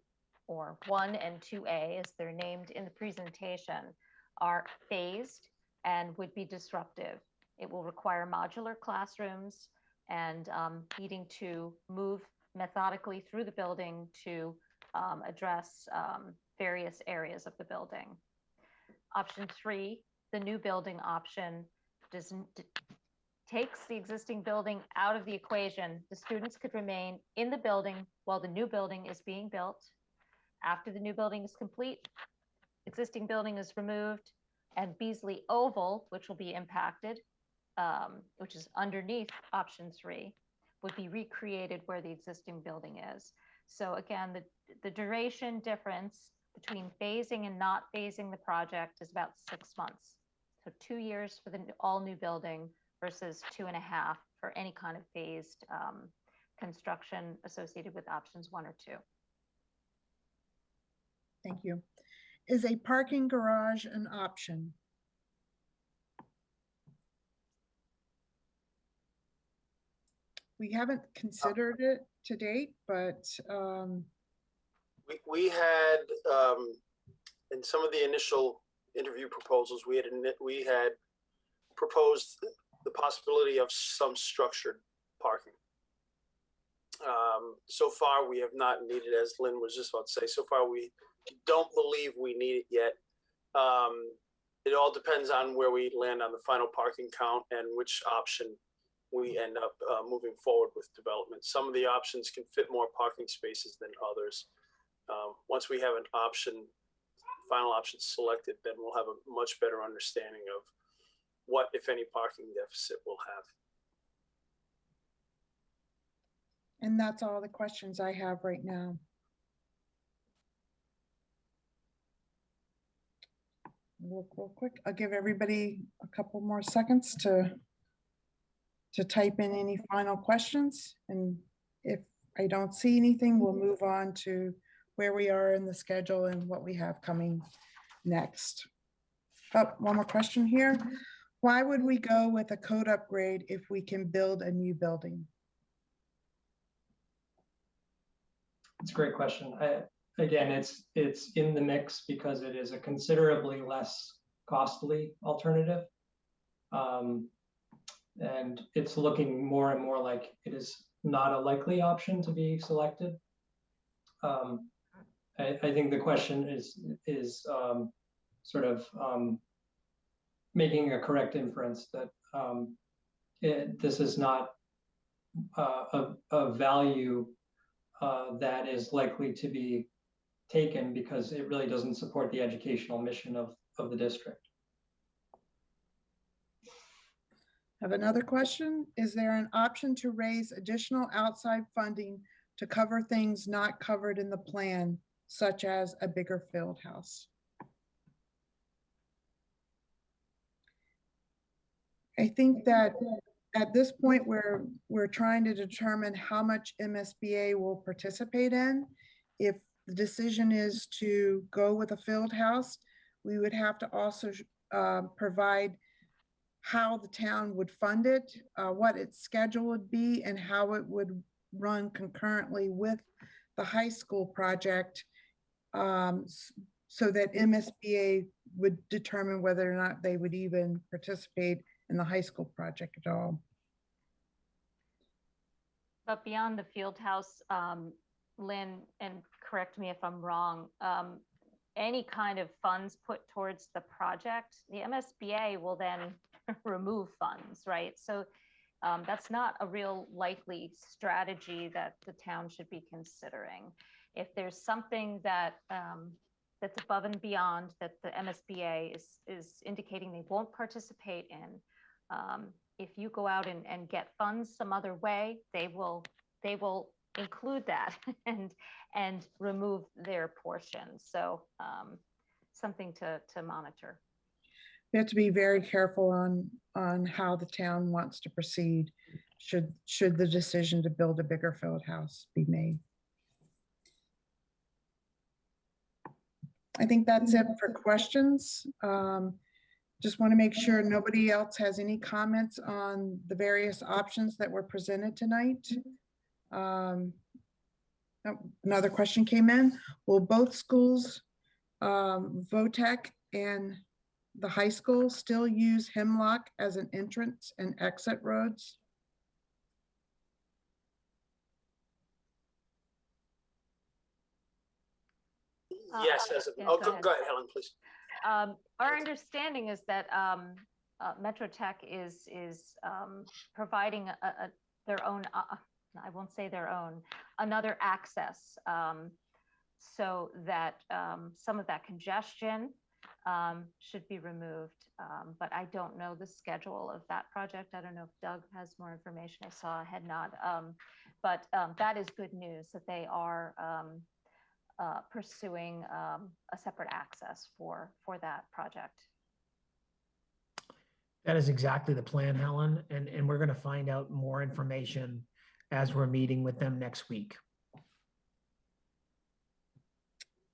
or 1 and 2A as they're named in the presentation, are phased and would be disruptive. It will require modular classrooms and needing to move methodically through the building to address various areas of the building. Option 3, the new building option, takes the existing building out of the equation. The students could remain in the building while the new building is being built. After the new building is complete, existing building is removed, and Beasley Oval, which will be impacted, which is underneath option 3, would be recreated where the existing building is. So again, the duration difference between phasing and not phasing the project is about 6 months. So 2 years for the all new building versus 2.5 for any kind of phased construction associated with options 1 or 2. Thank you. Is a parking garage an option? We haven't considered it to date, but We had in some of the initial interview proposals, we had proposed the possibility of some structured parking. So far, we have not needed, as Lynn was just about to say, so far we don't believe we need it yet. It all depends on where we land on the final parking count and which option we end up moving forward with development. Some of the options can fit more parking spaces than others. Once we have an option, final option selected, then we'll have a much better understanding of what, if any, parking deficit we'll have. and that's all the questions I have right now. Look real quick. I'll give everybody a couple more seconds to type in any final questions. And if I don't see anything, we'll move on to where we are in the schedule and what we have coming next. Oh, one more question here. Why would we go with a code upgrade if we can build a new building? It's a great question. Again, it's in the mix because it is a considerably less costly alternative. And it's looking more and more like it is not a likely option to be selected. I think the question is sort of making a correct inference that this is not a value that is likely to be taken because it really doesn't support the educational mission of the district. I have another question. Is there an option to raise additional outside funding to cover things not covered in the plan, such as a bigger field house? I think that at this point, we're trying to determine how much MSBA will participate in. If the decision is to go with a field house, we would have to also provide how the town would fund it, what its schedule would be, and how it would run concurrently with the high school project, so that MSBA would determine whether or not they would even participate in the high school project at all. But beyond the field house, Lynn, and correct me if I'm wrong, any kind of funds put towards the project, the MSBA will then remove funds, right? So that's not a real likely strategy that the town should be considering. If there's something that that's above and beyond that the MSBA is indicating they won't participate in, if you go out and get funds some other way, they will include that and remove their portion. So something to monitor. We have to be very careful on how the town wants to proceed should the decision to build a bigger field house be made. I think that's it for questions. Just want to make sure nobody else has any comments on the various options that were presented tonight. Another question came in. Will both schools, Votech and the high school, still use Hemlock as an entrance and exit roads? Yes, as of, yeah, oh, go go ahead, Helen, please. Our understanding is that Metro Tech is providing their own, I won't say their own, another access, so that some of that congestion should be removed. But I don't know the schedule of that project. I don't know if Doug has more information. I saw a head nod. But that is good news that they are pursuing a separate access for that project. That is exactly the plan, Helen, and we're going to find out more information as we're meeting with them next week.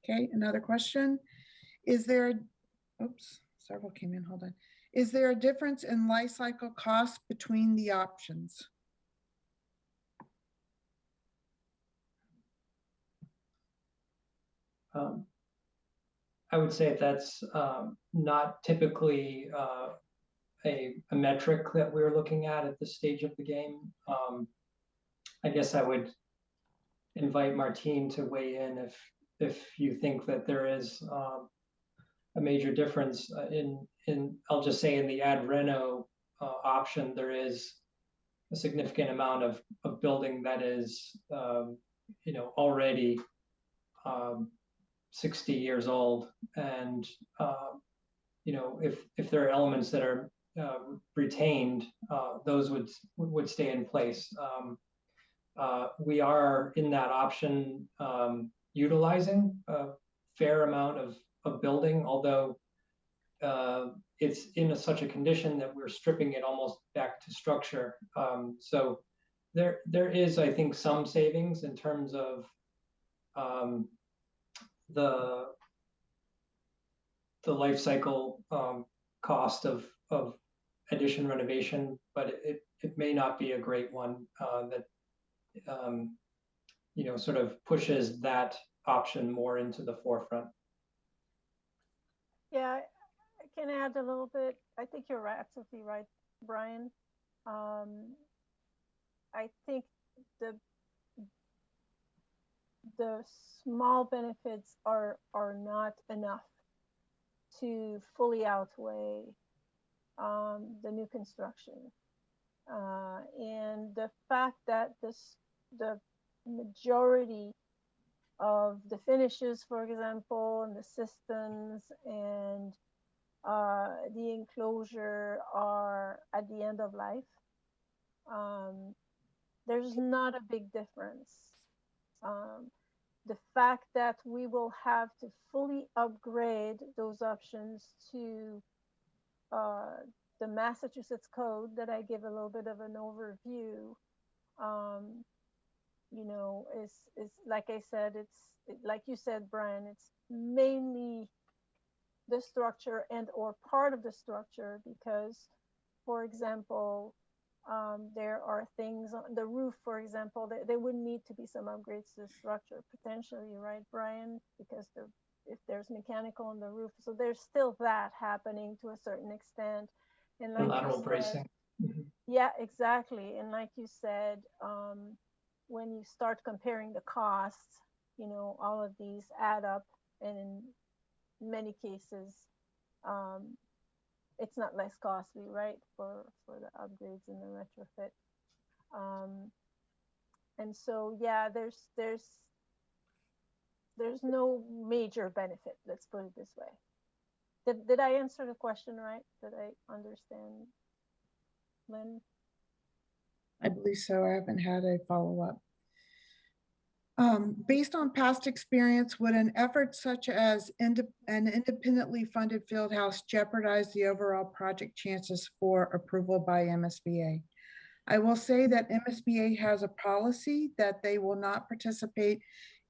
Okay, another question. Is there, oops, several came in, hold on. Is there a difference in life cycle costs between the options? I would say that's not typically a metric that we're looking at this stage of the game. I guess I would invite Martine to weigh in if you think that there is a major difference in I'll just say in the ad reno option, there is a significant amount of building that is already 60 years old, and if there are elements that are retained, those would stay in place. We are in that option utilizing a fair amount of building, although it's in such a condition that we're stripping it almost back to structure. So there is, I think, some savings in terms of the life cycle cost of addition renovation, but it may not be a great one that sort of pushes that option more into the forefront. Yeah, can add a little bit. I think you're right, absolutely right, Brian. I think the small benefits are not enough to fully outweigh the new construction. And the fact that the majority of the finishes, for example, and the systems and the enclosure are at the end of life, there's not a big difference. The fact that we will have to fully upgrade those options to the Massachusetts code that I give a little bit of an overview, you know, is like I said, like you said, Brian, it's mainly the structure and or part of the structure because, for example, there are things on the roof, for example, there would need to be some upgrades to the structure potentially, right, Brian? Because if there's mechanical on the roof, so there's still that happening to a certain extent. And like lateral bracing. Yeah, exactly. And like you said, when you start comparing the costs, you know, all of these add up, and in many cases, it's not less costly, right, for the upgrades and the retrofit. And so, yeah, there's no major benefit. Let's put it this way. Did I answer the question right? Did I understand, Lynn? I believe so. I haven't had a follow-up. Based on past experience, would an effort such as an independently funded field house jeopardize the overall project chances for approval by MSBA? I will say that MSBA has a policy that they will not participate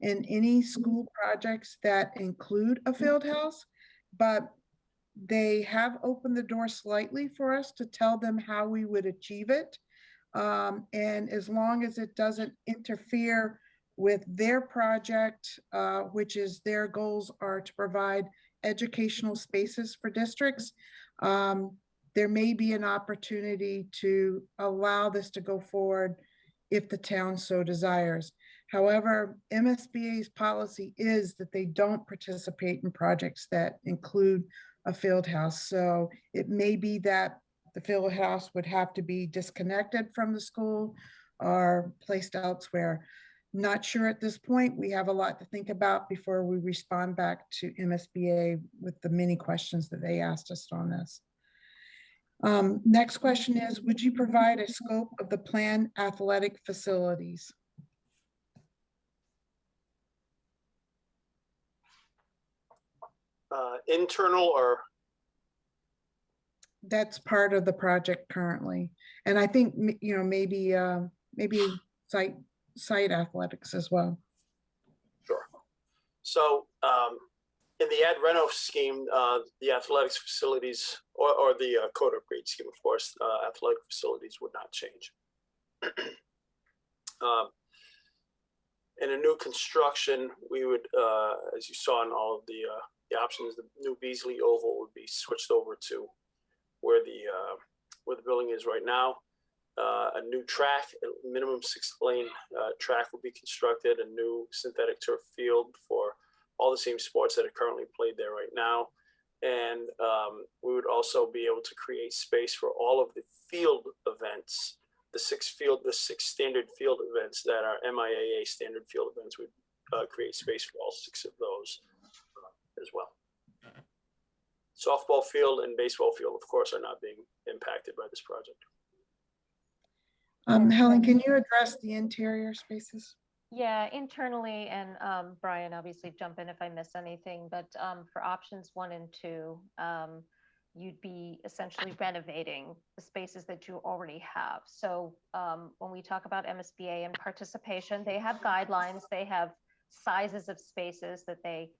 in any school projects that include a field house, but they have opened the door slightly for us to tell them how we would achieve it. And as long as it doesn't interfere with their project, which is their goals are to provide educational spaces for districts, there may be an opportunity to allow this to go forward if the town so desires. However, MSBA's policy is that they don't participate in projects that include a field house. So it may be that the field house would have to be disconnected from the school or placed elsewhere. Not sure at this point. We have a lot to think about before we respond back to MSBA with the many questions that they asked us on this. Next question is, would you provide a scope of the planned athletic facilities? Internal or? That's part of the project currently. And I think, you know, maybe site athletics as well. Sure. So in the ad reno scheme, the athletics facilities or the code upgrade scheme, of course, athletic facilities would not change. In a new construction, we would, as you saw in all of the options, the new Beasley Oval would be switched over to where the building is right now. A new track, a minimum 6-lane track will be constructed, a new synthetic turf field for all the same sports that are currently played there right now. And we would also be able to create space for all of the field events, the six standard field events that are MIAA standard field events. We'd create space for all 6 of those as well. Softball field and baseball field, of course, are not being impacted by this project. Helen, can you address the interior spaces? Yeah, internally, and Brian, obviously jump in if I miss anything, but for options 1 and 2, you'd be essentially renovating the spaces that you already have. So when we talk about MSBA and participation, they have guidelines, they have sizes of spaces that they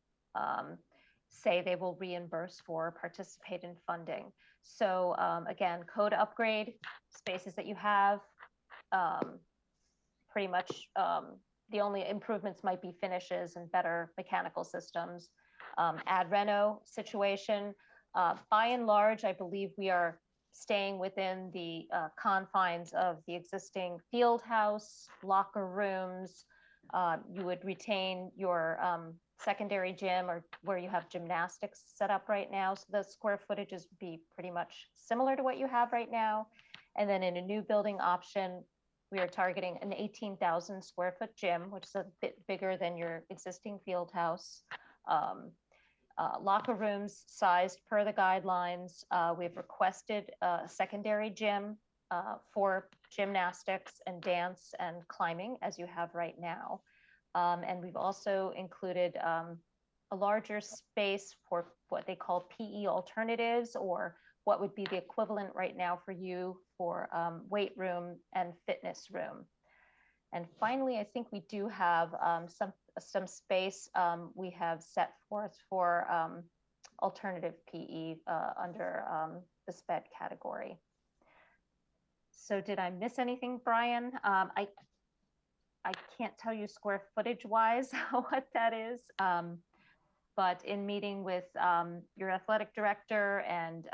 say they will reimburse for, participate in funding. So again, code upgrade, spaces that you have, pretty much the only improvements might be finishes and better mechanical systems. Ad reno situation, By and large, I believe we are staying within the confines of the existing field house, locker rooms. You would retain your secondary gym or where you have gymnastics set up right now. So the square footages would be pretty much similar to what you have right now. And then in a new building option, we are targeting an 18,000 square foot gym, which is a bit bigger than your existing field house. Locker rooms sized per the guidelines. We've requested a secondary gym for gymnastics and dance and climbing, as you have right now. And we've also included a larger space for what they call PE alternatives, or what would be the equivalent right now for you for weight room and fitness room. And finally, I think we do have some space we have set forth for alternative PE under the SPED category. So did I miss anything, Brian? I can't tell you square footage wise what that is, but in meeting with your athletic director and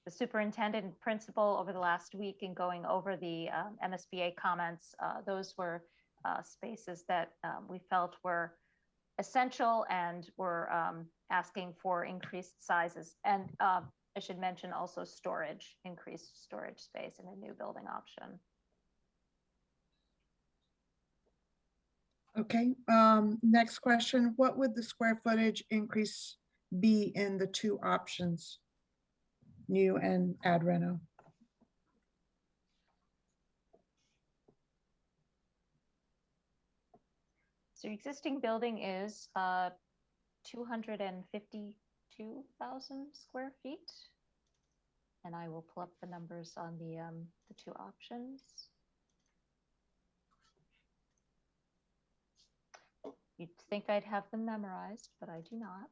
the superintendent and principal over the last week and going over the MSBA comments, those were spaces that we felt were essential and were asking for increased sizes. And I should mention also storage, increased storage space in a new building option. Okay, next question. What would the square footage increase be in the two options, new and ad reno? So your existing building is 252,000 square feet. And I will pull up the numbers on the two options. You'd think I'd have them memorized, but I do not.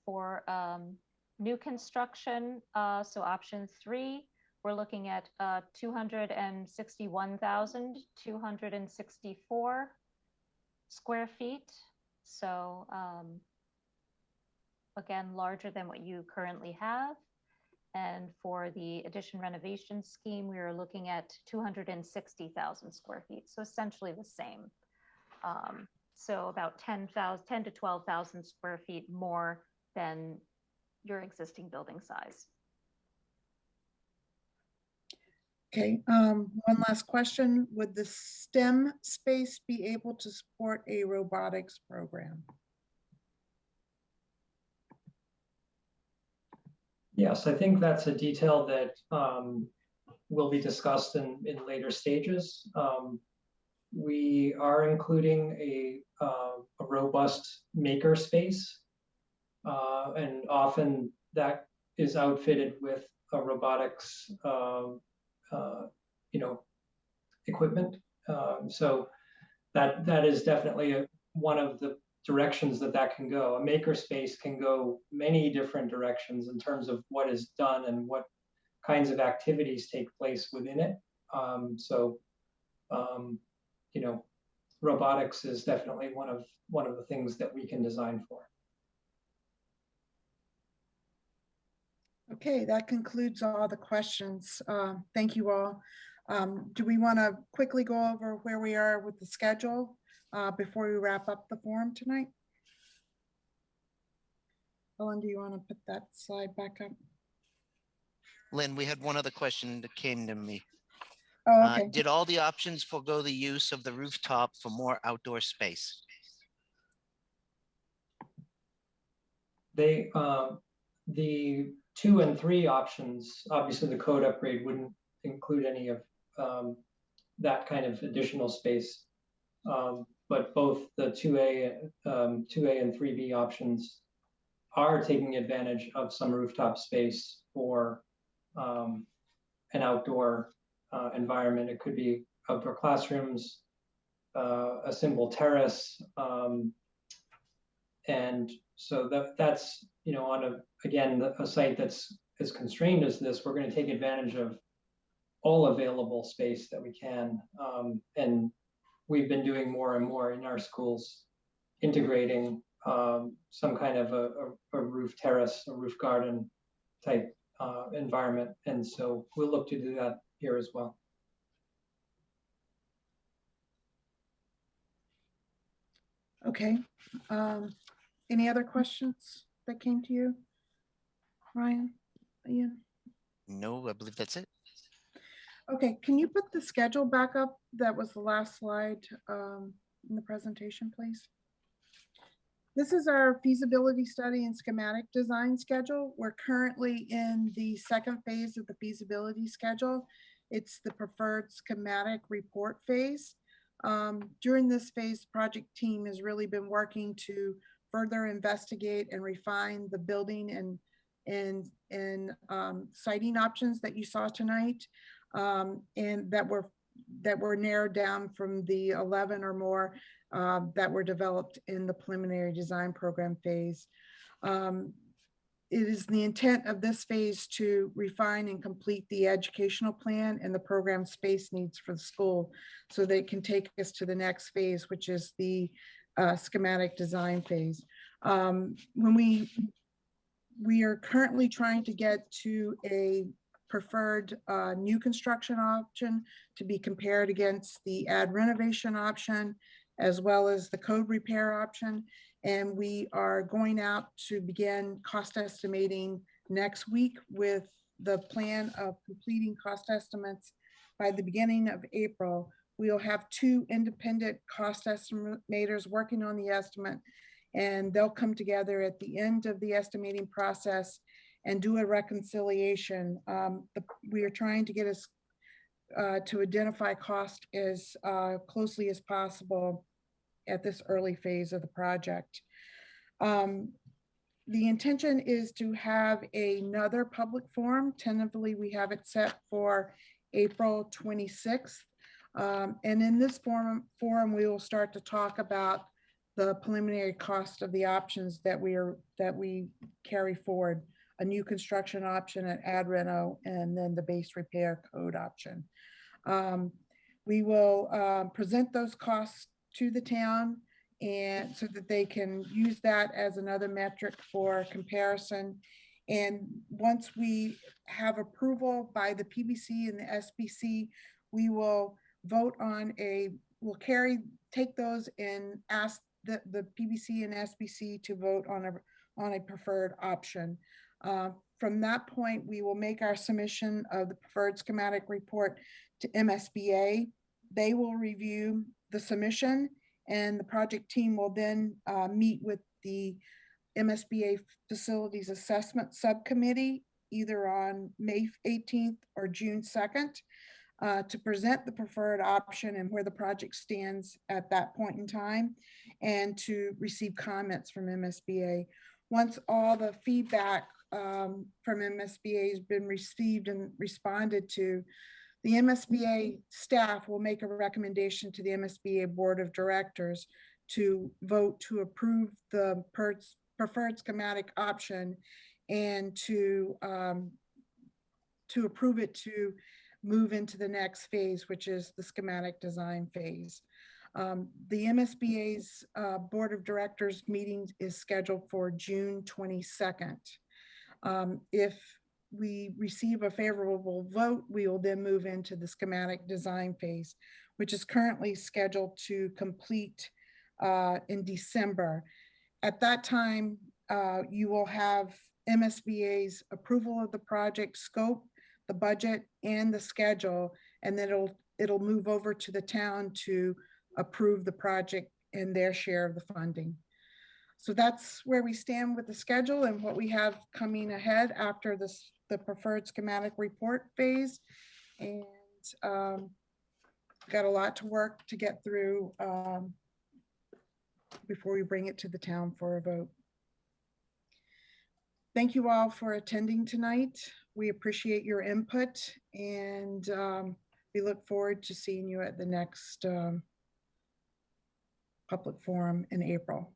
For new construction, so option 3, we're looking at 261,264 square feet. So again, larger than what you currently have. And for the addition renovation scheme, we are looking at 260,000 square feet. So essentially the same. So about 10 to 12,000 square feet more than your existing building size. Okay, one last question. Would the STEM space be able to support a robotics program? Yes, I think that's a detail that will be discussed in later stages. We are including a robust maker space, and often that is outfitted with a robotics equipment. So that is definitely one of the directions that can go. A maker space can go many different directions in terms of what is done and what kinds of activities take place within it. Robotics is definitely one of the things that we can design for. Okay, that concludes all the questions. Thank you all. Do we want to quickly go over where we are with the schedule before we wrap up the forum tonight? Ellen, do you want to put that slide back up? Lynn, we had one other question that came to me. Oh, okay. Did all the options forego the use of the rooftop for more outdoor space? They, the 2 and 3 options, obviously the code upgrade wouldn't include any of that kind of additional space. But both the 2A and 3B options are taking advantage of some rooftop space for an outdoor environment. It could be outdoor classrooms, a simple terrace, and so that's on a site that's as constrained as this, we're going to take advantage of all available space that we can, and we've been doing more and more in our schools integrating some kind of a roof terrace, a roof garden type environment. And so we'll look to do that here as well. Okay. Any other questions that came to you? Ryan, Ian? No, I believe that's it. Okay, can you put the schedule back up? That was the last slide in the presentation, please. This is our feasibility study and schematic design schedule. We're currently in the second phase of the feasibility schedule. It's the preferred schematic report phase. During this phase, the project team has really been working to further investigate and refine the building and siting options that you saw tonight, and that were narrowed down from the 11 or more that were developed in the preliminary design program phase. It is the intent of this phase to refine and complete the educational plan and the program space needs for the school so they can take us to the next phase, which is the schematic design phase. When we are currently trying to get to a preferred new construction option to be compared against the add renovation option, as well as the code repair option. And we are going out to begin cost estimating next week with the plan of completing cost estimates by the beginning of April. We'll have 2 independent cost estimators working on the estimate, and they'll come together at the end of the estimating process and do a reconciliation. We are trying to get us to identify cost as closely as possible at this early phase of the project. The intention is to have another public forum. Tentatively, we have it set for April 26th. And in this forum, we will start to talk about the preliminary cost of the options that we carry forward, a new construction option at add reno, and then the base repair code option. We will present those costs to the town, and so that they can use that as another metric for comparison. And once we have approval by the PBC and the SBC, we will vote on take those and ask the PBC and SBC to vote on a preferred option. From that point, we will make our submission of the preferred schematic report to MSBA. They will review the submission, and the project team will then meet with the MSBA Facilities Assessment Subcommittee either on May 18th or June 2nd to present the preferred option and where the project stands at that point in time, and to receive comments from MSBA. Once all the feedback from MSBA has been received and responded to, the MSBA staff will make a recommendation to the MSBA Board of Directors to vote to approve the preferred schematic option and to approve it to move into the next phase, which is the schematic design phase. The MSBA's Board of Directors meeting is scheduled for June 22nd. If we receive a favorable vote, we will then move into the schematic design phase, which is currently scheduled to complete in December. At that time, you will have MSBA's approval of the project scope, the budget, and the schedule, and then it'll move over to the town to approve the project and their share of the funding. So that's where we stand with the schedule and what we have coming ahead after the preferred schematic report phase. And got a lot to work to get through before we bring it to the town for a vote. Thank you all for attending tonight. We appreciate your input, and we look forward to seeing you at the next public forum in April.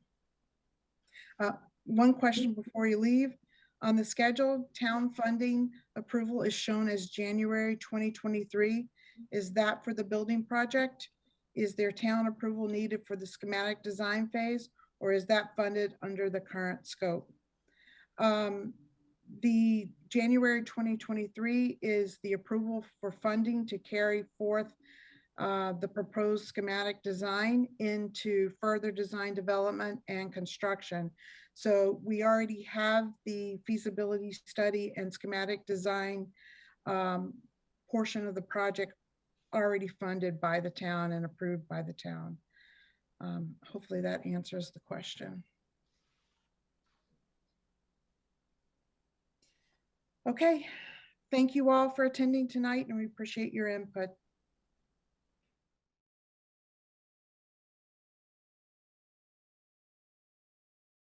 One question before you leave. On the schedule, town funding approval is shown as January 2023. Is that for the building project? Is there town approval needed for the schematic design phase, or is that funded under the current scope? The January 2023 is the approval for funding to carry forth the proposed schematic design into further design development and construction. So we already have the feasibility study and schematic design portion of the project already funded by the town and approved by the town. Hopefully that answers the question. Okay, thank you all for attending tonight, and we appreciate your input.